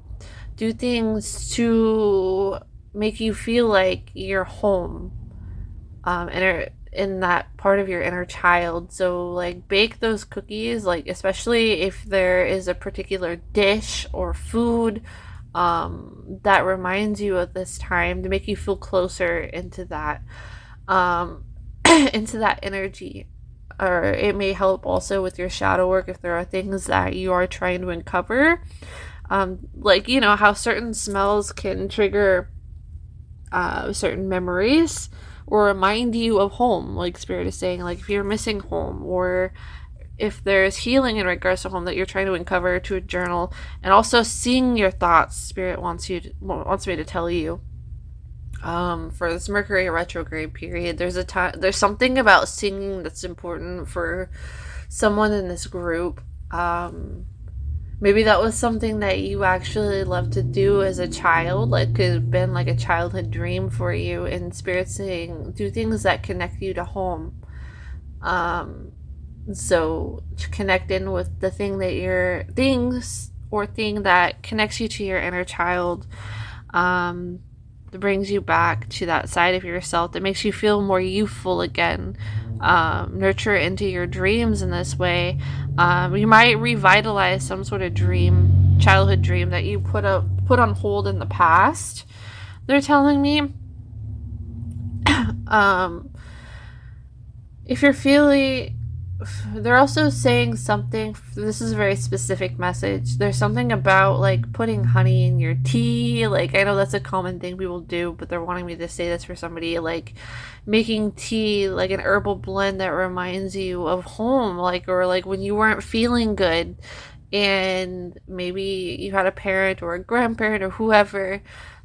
do things to make you feel like you're home. In that part of your inner child. So like bake those cookies, like especially if there is a particular dish or food that reminds you of this time, to make you feel closer into that into that energy. Or it may help also with your shadow work if there are things that you are trying to uncover, like you know how certain smells can trigger certain memories or remind you of home, like Spirit is saying. Like if you're missing home, or if there's healing in regards to home that you're trying to uncover, to a journal. And also seeing your thoughts, Spirit wants me to tell you, for this Mercury retrograde period, there's something about singing that's important for someone in this group. Maybe that was something that you actually loved to do as a child, like could have been like a childhood dream for you, and Spirit saying do things that connect you to home. So to connect in with the thing that thing that connects you to your inner child, that brings you back to that side of yourself that makes you feel more youthful again. Nurture into your dreams in this way. You might revitalize some sort of dream, childhood dream that you put on hold in the past. They're telling me. If you're feeling, they're also saying something, this is a very specific message. There's something about like putting honey in your tea. Like, I know that's a common thing people do, but they're wanting me to say this for somebody, like making tea, like an herbal blend that reminds you of home, like, or like when you weren't feeling good and maybe you had a parent or a grandparent or whoever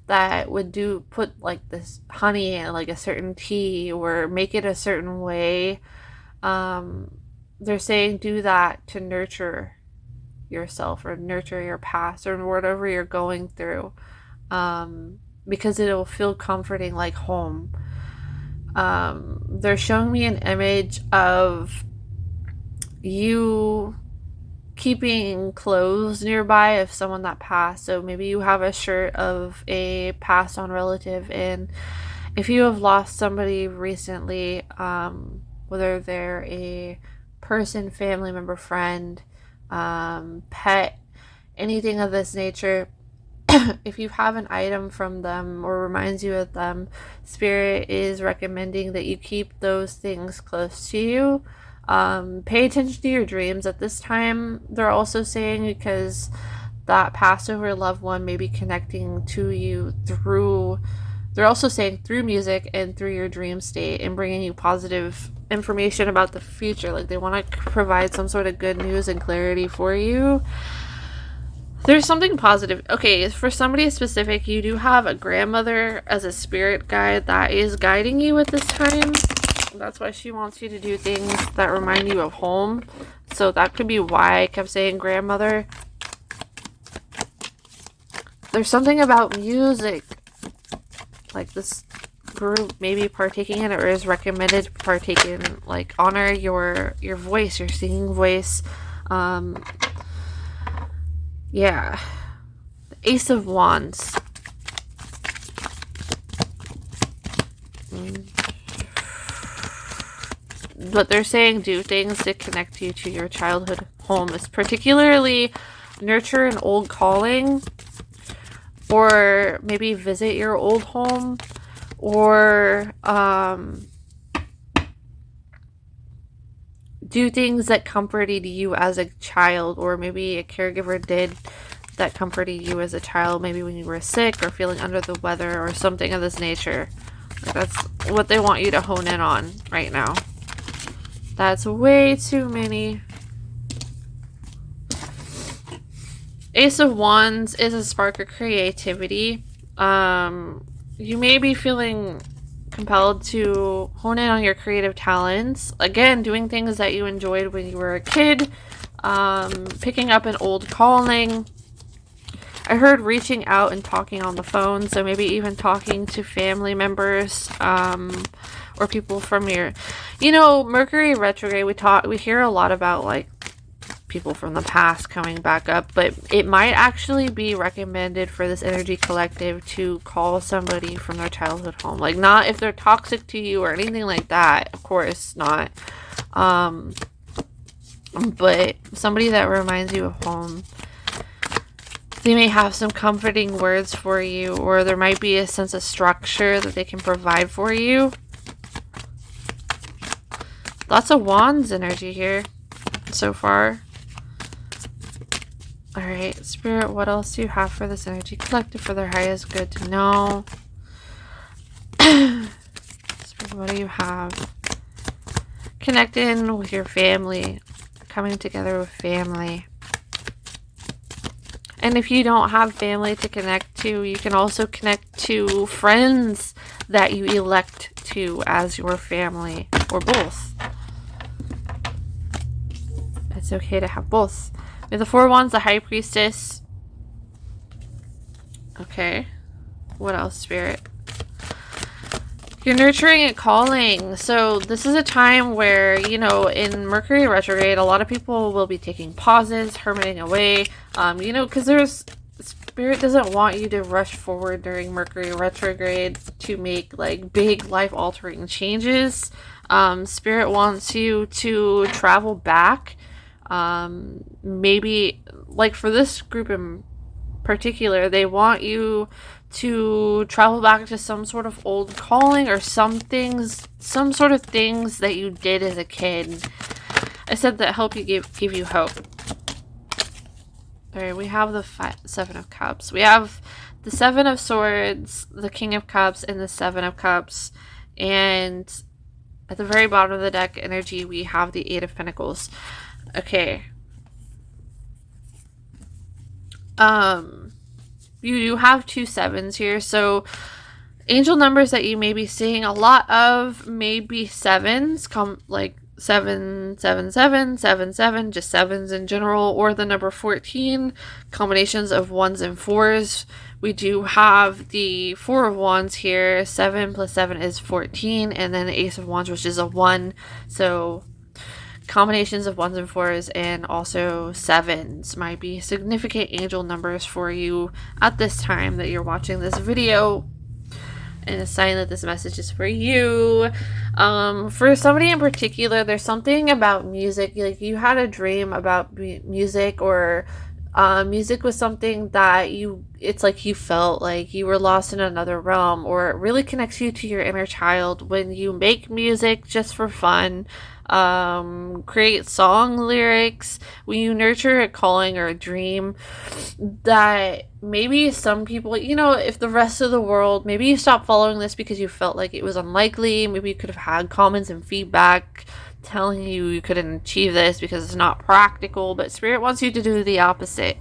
that would put like this honey in like a certain tea or make it a certain way. They're saying do that to nurture yourself or nurture your past or whatever you're going through, because it'll feel comforting like home. They're showing me an image of you keeping clothes nearby of someone that passed. So maybe you have a shirt of a passed on relative, and if you have lost somebody recently, whether they're a person, family member, friend, pet, anything of this nature, if you have an item from them or reminds you of them, Spirit is recommending that you keep those things close to you. Pay attention to your dreams at this time, they're also saying, because that passed over loved one may be connecting to you through, they're also saying through music and through your dream state, and bringing you positive information about the future. Like they want to provide some sort of good news and clarity for you. There's something positive. Okay, for somebody specific, you do have a grandmother as a spirit guide that is guiding you at this time. That's why she wants you to do things that remind you of home. So that could be why I kept saying grandmother. There's something about music, like this group maybe partaking in it, or is recommended to partake in, like honor your voice, your singing voice. Yeah. The Ace of Wands. But they're saying do things to connect you to your childhood home. It's particularly nurture an old calling, or maybe visit your old home, or do things that comforted you as a child, or maybe a caregiver did that comforted you as a child, maybe when you were sick or feeling under the weather or something of this nature. That's what they want you to hone in on right now. That's way too many. Ace of Wands is a spark of creativity. You may be feeling compelled to hone in on your creative talents. Again, doing things that you enjoyed when you were a kid. Picking up an old calling. I heard reaching out and talking on the phone. So maybe even talking to family members. Or people from your, Mercury retrograde, we hear a lot about like people from the past coming back up, but it might actually be recommended for this energy collective to call somebody from their childhood home. Like, not if they're toxic to you or anything like that, of course not. But somebody that reminds you of home. They may have some comforting words for you, or there might be a sense of structure that they can provide for you. Lots of Wands energy here so far. Alright, Spirit, what else do you have for this energy collective for their highest good to know? Spirit, what do you have? Connecting with your family. Coming together with family. And if you don't have family to connect to, you can also connect to friends that you elect to as your family, or both. It's okay to have both. We have the Four of Wands, the High Priestess. Okay. What else, Spirit? You're nurturing and calling. So this is a time where, you know, in Mercury retrograde, a lot of people will be taking pauses, hermiting away. You know, because Spirit doesn't want you to rush forward during Mercury retrograde to make like big life-altering changes. Spirit wants you to travel back. Maybe like for this group in particular, they want you to travel back to some sort of old calling or some sort of things that you did as a kid. I said that help you give you hope. All right, we have the Seven of Cups. We have the Seven of Swords, the King of Cups, and the Seven of Cups. And at the very bottom of the deck energy, we have the Eight of Pentacles. Okay. You do have 2 sevens here, so angel numbers that you may be seeing a lot of may be sevens, like 77777, just sevens in general, or the number 14, combinations of 1s and 4s. We do have the Four of Wands here. 7 plus 7 is 14, and then the Ace of Wands, which is a 1. So combinations of 1s and 4s and also 7s might be significant angel numbers for you at this time that you're watching this video, and a sign that this message is for you. For somebody in particular, there's something about music, like you had a dream about music, or music was something that it's like you felt like you were lost in another realm, or it really connects you to your inner child when you make music just for fun. Create song lyrics, when you nurture a calling or a dream that maybe some people, you know, if the rest of the world, maybe you stopped following this because you felt like it was unlikely. Maybe you could have had comments and feedback telling you couldn't achieve this because it's not practical, but Spirit wants you to do the opposite.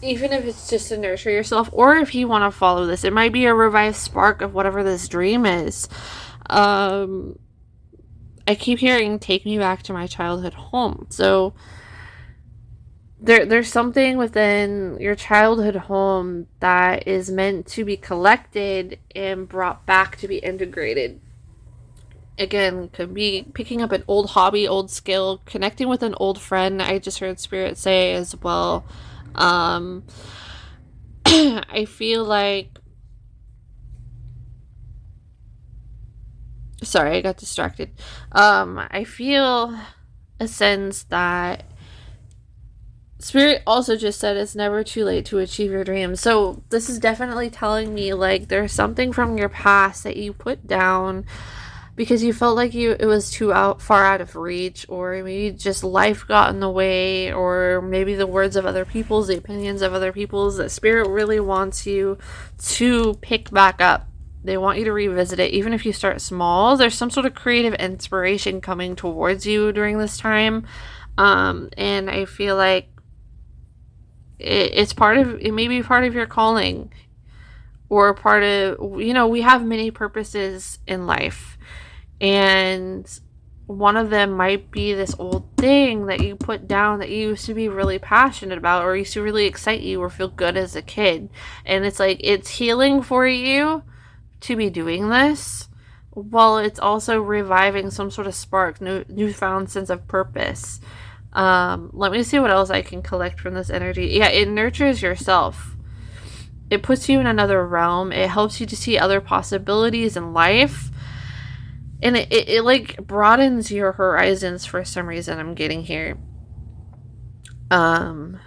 Even if it's just to nurture yourself, or if you want to follow this, it might be a revived spark of whatever this dream is. I keep hearing, take me back to my childhood home. So there's something within your childhood home that is meant to be collected and brought back to be integrated. Again, could be picking up an old hobby, old skill, connecting with an old friend. I just heard Spirit say as well. I feel like, sorry, I got distracted. I feel a sense that Spirit also just said it's never too late to achieve your dreams. So this is definitely telling me like there's something from your past that you put down because you felt like it was too far out of reach, or maybe just life got in the way, or maybe the words of other people's, the opinions of other people's, that Spirit really wants you to pick back up. They want you to revisit it. Even if you start small, there's some sort of creative inspiration coming towards you during this time. And I feel like it may be part of your calling, or part of, you know, we have many purposes in life. And one of them might be this old thing that you put down that you used to be really passionate about, or used to really excite you or feel good as a kid. And it's like, it's healing for you to be doing this, while it's also reviving some sort of spark, newfound sense of purpose. Let me see what else I can collect from this energy. Yeah, it nurtures yourself. It puts you in another realm. It helps you to see other possibilities in life. And it like broadens your horizons for some reason, I'm getting here. I'm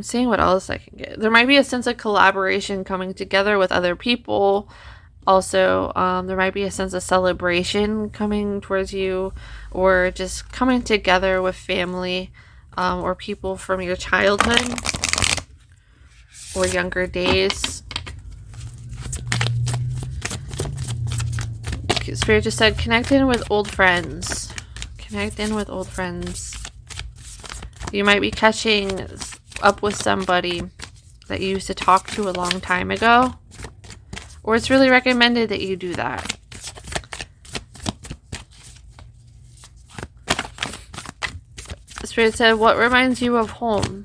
seeing what else I can get. There might be a sense of collaboration coming together with other people. Also, there might be a sense of celebration coming towards you, or just coming together with family, or people from your childhood or younger days. Spirit just said, connect in with old friends. Connect in with old friends. You might be catching up with somebody that you used to talk to a long time ago, or it's really recommended that you do that. Spirit said, what reminds you of home?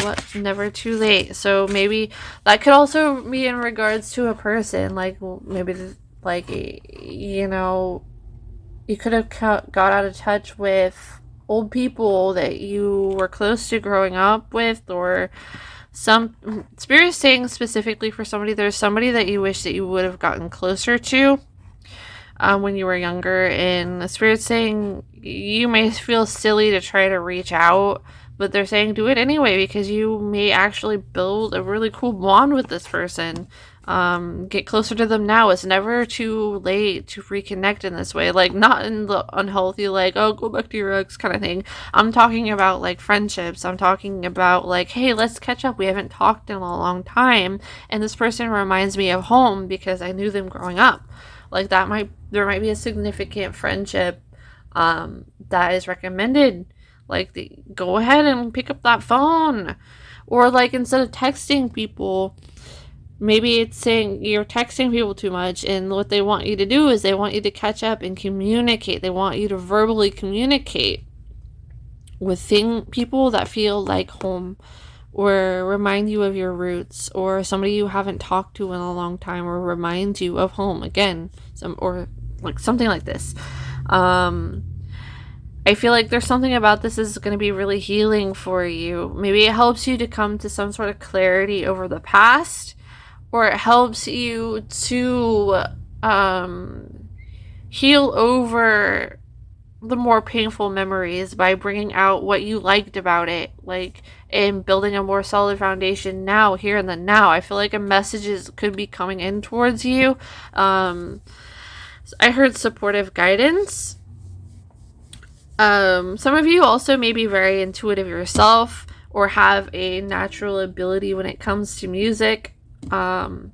What? Never too late. So maybe that could also be in regards to a person. Like, maybe, like, you know, you could have got out of touch with old people that you were close to growing up with, or some Spirit is saying specifically for somebody, there's somebody that you wish that you would have gotten closer to when you were younger, and the Spirit's saying you may feel silly to try to reach out, but they're saying do it anyway, because you may actually build a really cool bond with this person. Get closer to them now. It's never too late to reconnect in this way. Like, not in the unhealthy, like, oh, go back to your ex kind of thing. I'm talking about, like, friendships. I'm talking about, like, hey, let's catch up. We haven't talked in a long time, and this person reminds me of home because I knew them growing up. Like, there might be a significant friendship that is recommended. Like, go ahead and pick up that phone. Or, like, instead of texting people, maybe it's saying you're texting people too much, and what they want you to do is they want you to catch up and communicate. They want you to verbally communicate with people that feel like home, or remind you of your roots, or somebody you haven't talked to in a long time, or remind you of home again, or like something like this. I feel like there's something about this is going to be really healing for you. Maybe it helps you to come to some sort of clarity over the past, or it helps you to heal over the more painful memories by bringing out what you liked about it, like, and building a more solid foundation now, here and the now. I feel like a message could be coming in towards you. I heard supportive guidance. Some of you also may be very intuitive yourself, or have a natural ability when it comes to music. But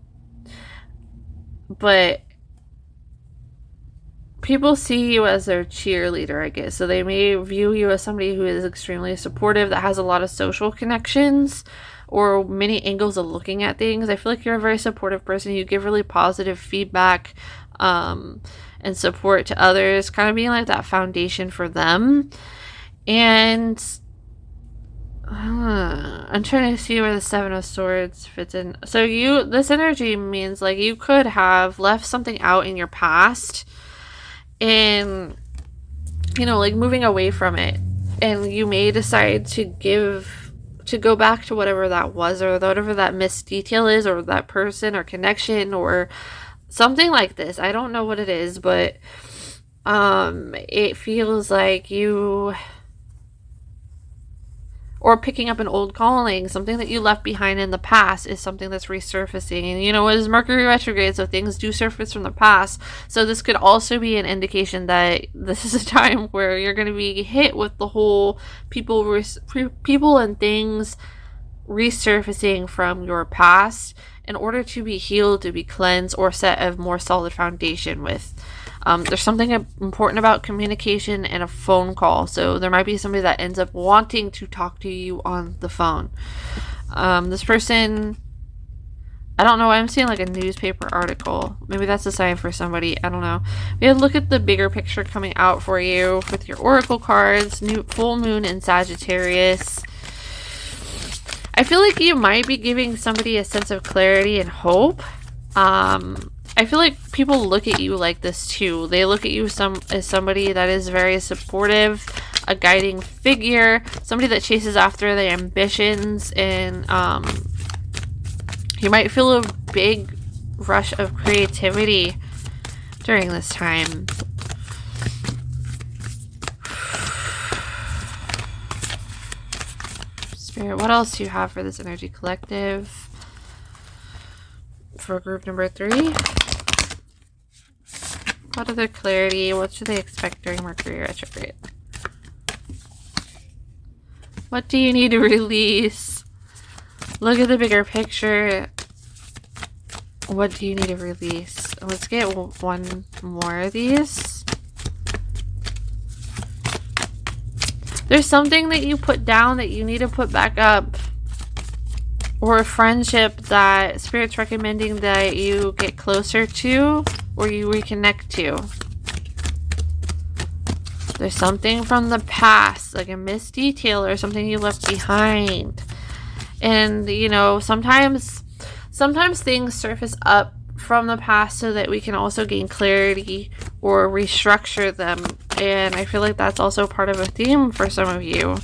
people see you as their cheerleader, I guess. So they may view you as somebody who is extremely supportive, that has a lot of social connections, or many angles of looking at things. I feel like you're a very supportive person. You give really positive feedback and support to others, kind of being like that foundation for them. And I'm trying to see where the Seven of Swords fits in. So this energy means, like, you could have left something out in your past, and, you know, like, moving away from it, and you may decide to go back to whatever that was, or whatever that missed detail is, or that person or connection, or something like this. I don't know what it is, but it feels like you, or picking up an old calling, something that you left behind in the past is something that's resurfacing. And, you know, it is Mercury retrograde, so things do surface from the past. So this could also be an indication that this is a time where you're going to be hit with the whole people and things resurfacing from your past, in order to be healed, to be cleansed, or set a more solid foundation with. There's something important about communication and a phone call. So there might be somebody that ends up wanting to talk to you on the phone. This person, I don't know, I'm seeing like a newspaper article. Maybe that's a sign for somebody. I don't know. We have to look at the bigger picture coming out for you with your oracle cards. New full moon in Sagittarius. I feel like you might be giving somebody a sense of clarity and hope. I feel like people look at you like this too. They look at you as somebody that is very supportive, a guiding figure, somebody that chases after their ambitions, and you might feel a big rush of creativity during this time. Spirit, what else do you have for this energy collective? For group number 3. What other clarity? What should they expect during Mercury retrograde? What do you need to release? Look at the bigger picture. What do you need to release? Let's get one more of these. There's something that you put down that you need to put back up. Or a friendship that Spirit's recommending that you get closer to, or you reconnect to. There's something from the past, like a missed detail or something you left behind. And, you know, sometimes things surface up from the past so that we can also gain clarity or restructure them. And I feel like that's also part of a theme for some of you.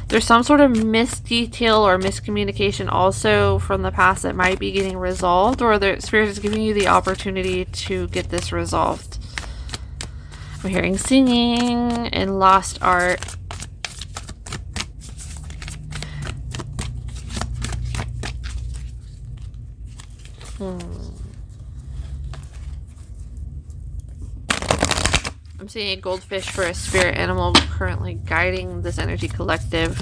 There's some sort of missed detail or miscommunication also from the past that might be getting resolved, or the Spirit is giving you the opportunity to get this resolved. I'm hearing singing and lost art. I'm seeing a goldfish for a spirit animal currently guiding this energy collective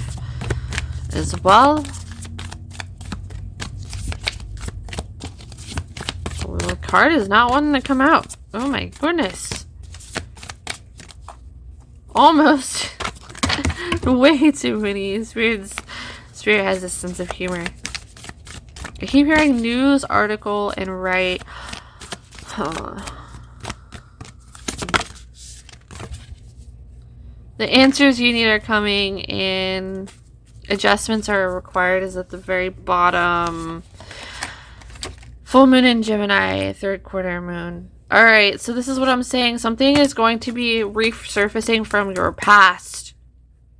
as well. The card is not wanting to come out. Oh my goodness. Almost. Way too many. Spirit has a sense of humor. I keep hearing news article and write. The answers you need are coming and adjustments are required is at the very bottom. Full moon in Gemini, third quarter moon. Alright, so this is what I'm saying. Something is going to be resurfacing from your past,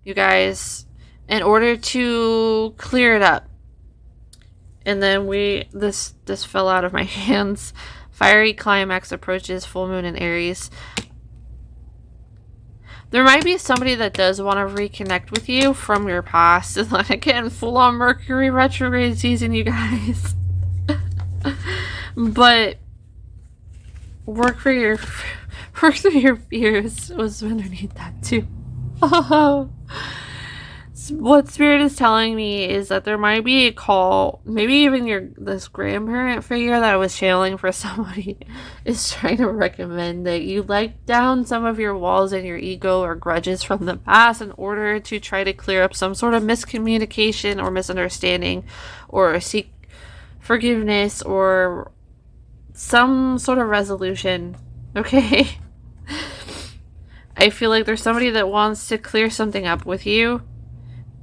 you guys, in order to clear it up. And then this fell out of my hands. Fiery climax approaches full moon in Aries. There might be somebody that does want to reconnect with you from your past. And then again, full on Mercury retrograde season, you guys. But work through your fears was underneath that too. Oh. What Spirit is telling me is that there might be a call, maybe even this grandparent figure that I was channeling for somebody is trying to recommend that you let down some of your walls and your ego or grudges from the past in order to try to clear up some sort of miscommunication or misunderstanding, or seek forgiveness or some sort of resolution. Okay? I feel like there's somebody that wants to clear something up with you.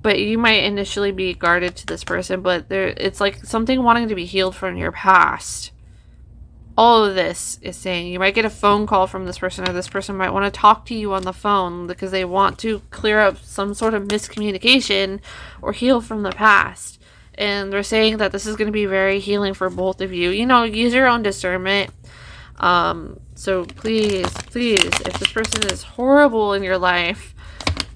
But you might initially be guarded to this person, but it's like something wanting to be healed from your past. All of this is saying you might get a phone call from this person, or this person might want to talk to you on the phone because they want to clear up some sort of miscommunication or heal from the past. And they're saying that this is going to be very healing for both of you. You know, use your own discernment. So please, if this person is horrible in your life,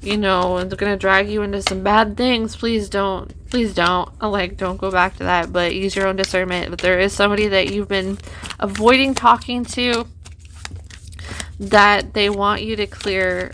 you know, and they're gonna drag you into some bad things, please don't, don't go back to that, but use your own discernment. But there is somebody that you've been avoiding talking to that they want you to clear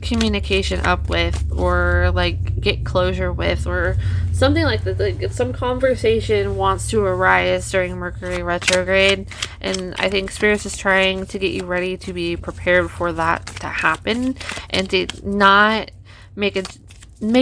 communication up with, or like get closure with, or something like that. Like some conversation wants to arise during Mercury retrograde, and I think Spirit is trying to get you ready to be prepared for that to happen, and to not make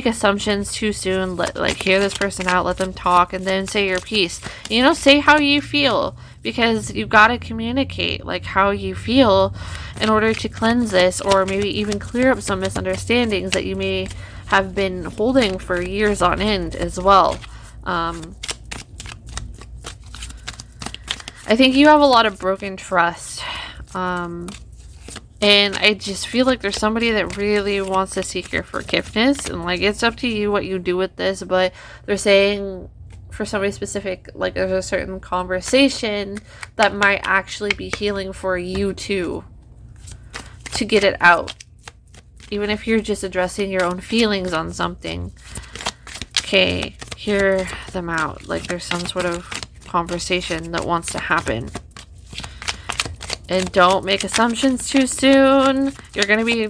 assumptions too soon. Hear this person out, let them talk, and then say your piece. You know, say how you feel, because you got to communicate like how you feel in order to cleanse this, or maybe even clear up some misunderstandings that you may have been holding for years on end as well. I think you have a lot of broken trust. And I just feel like there's somebody that really wants to seek your forgiveness, and like it's up to you what you do with this, but they're saying for somebody specific, like there's a certain conversation that might actually be healing for you too, to get it out, even if you're just addressing your own feelings on something. Okay, hear them out. Like there's some sort of conversation that wants to happen. And don't make assumptions too soon. You're going to be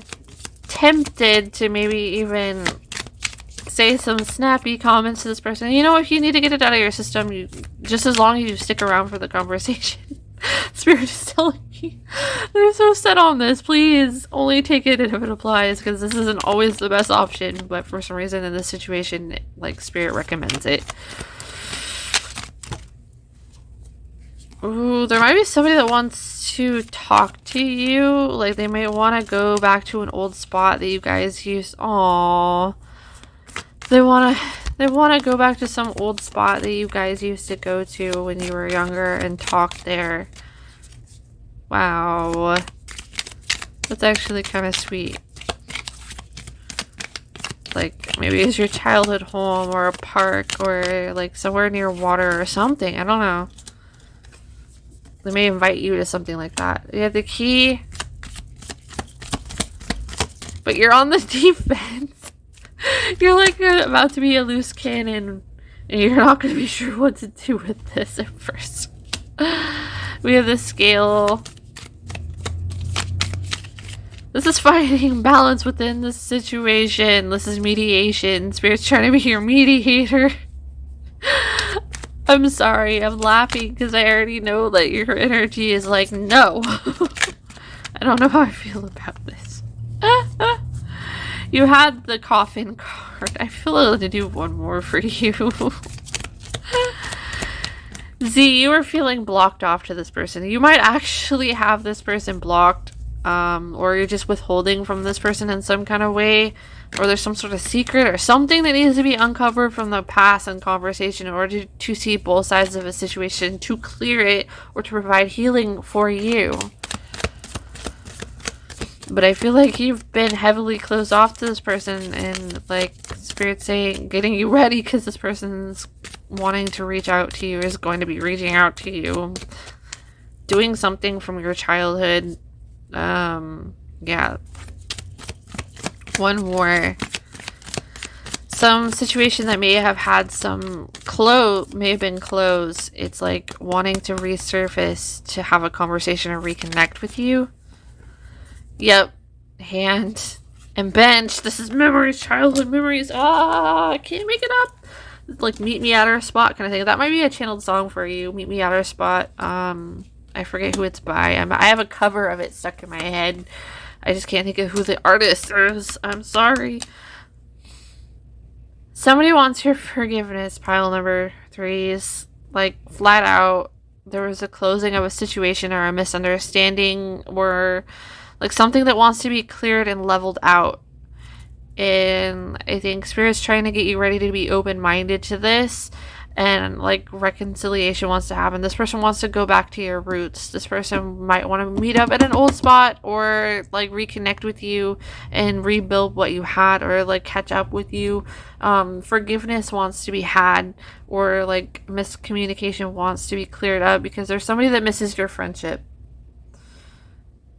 tempted to maybe even say some snappy comments to this person. You know, if you need to get it out of your system, just as long as you stick around for the conversation. Spirit is telling me they're so set on this. Please only take it if it applies, because this isn't always the best option. But for some reason in this situation, like Spirit recommends it. Ooh, there might be somebody that wants to talk to you. Like, they might want to go back to an old spot that you guys used. Aww. They want to go back to some old spot that you guys used to go to when you were younger and talk there. Wow. That's actually kind of sweet. Like, maybe it's your childhood home or a park or like somewhere near water or something. I don't know. They may invite you to something like that. You have the key. But you're on the defense. You're like about to be a loose cannon. And you're not going to be sure what to do with this at first. We have the scale. This is finding balance within the situation. This is mediation. Spirit's trying to be your mediator. I'm sorry. I'm laughing because I already know that your energy is like, no. I don't know how I feel about this. You had the coffin card. I feel like to do one more for you. Z, you are feeling blocked off to this person. You might actually have this person blocked. Or you're just withholding from this person in some kind of way, or there's some sort of secret or something that needs to be uncovered from the past and conversation in order to see both sides of a situation, to clear it, or to provide healing for you. But I feel like you've been heavily closed off to this person, and like Spirit saying, getting you ready because this person's wanting to reach out to you, is going to be reaching out to you, doing something from your childhood. Yeah. One more. Some situation that may have had some may have been closed. It's like wanting to resurface to have a conversation or reconnect with you. Yep. Hand and bench. This is memories, childhood memories. I can't make it up. Like, meet me at our spot kind of thing. That might be a channeled song for you. Meet me at our spot. I forget who it's by. I have a cover of it stuck in my head. I just can't think of who the artist is. I'm sorry. Somebody wants your forgiveness, pile number 3s. Like, flat out, there was a closing of a situation or a misunderstanding or like something that wants to be cleared and leveled out. And I think Spirit's trying to get you ready to be open-minded to this. And like reconciliation wants to happen. This person wants to go back to your roots. This person might want to meet up at an old spot or like reconnect with you and rebuild what you had, or like catch up with you. Forgiveness wants to be had, or like miscommunication wants to be cleared up because there's somebody that misses your friendship.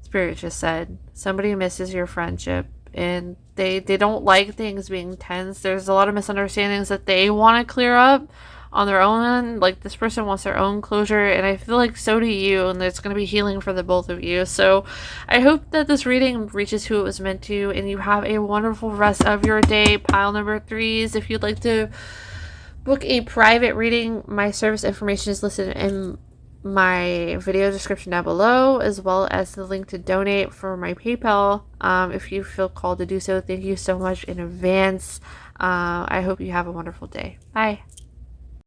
Spirit just said somebody misses your friendship and they don't like things being tense. There's a lot of misunderstandings that they want to clear up on their own. Like, this person wants their own closure, and I feel like so do you, and there's going to be healing for the both of you. So I hope that this reading reaches who it was meant to, and you have a wonderful rest of your day, pile number 3s. If you'd like to book a private reading, my service information is listed in my video description down below, as well as the link to donate for my PayPal. If you feel called to do so, thank you so much in advance. I hope you have a wonderful day. Bye.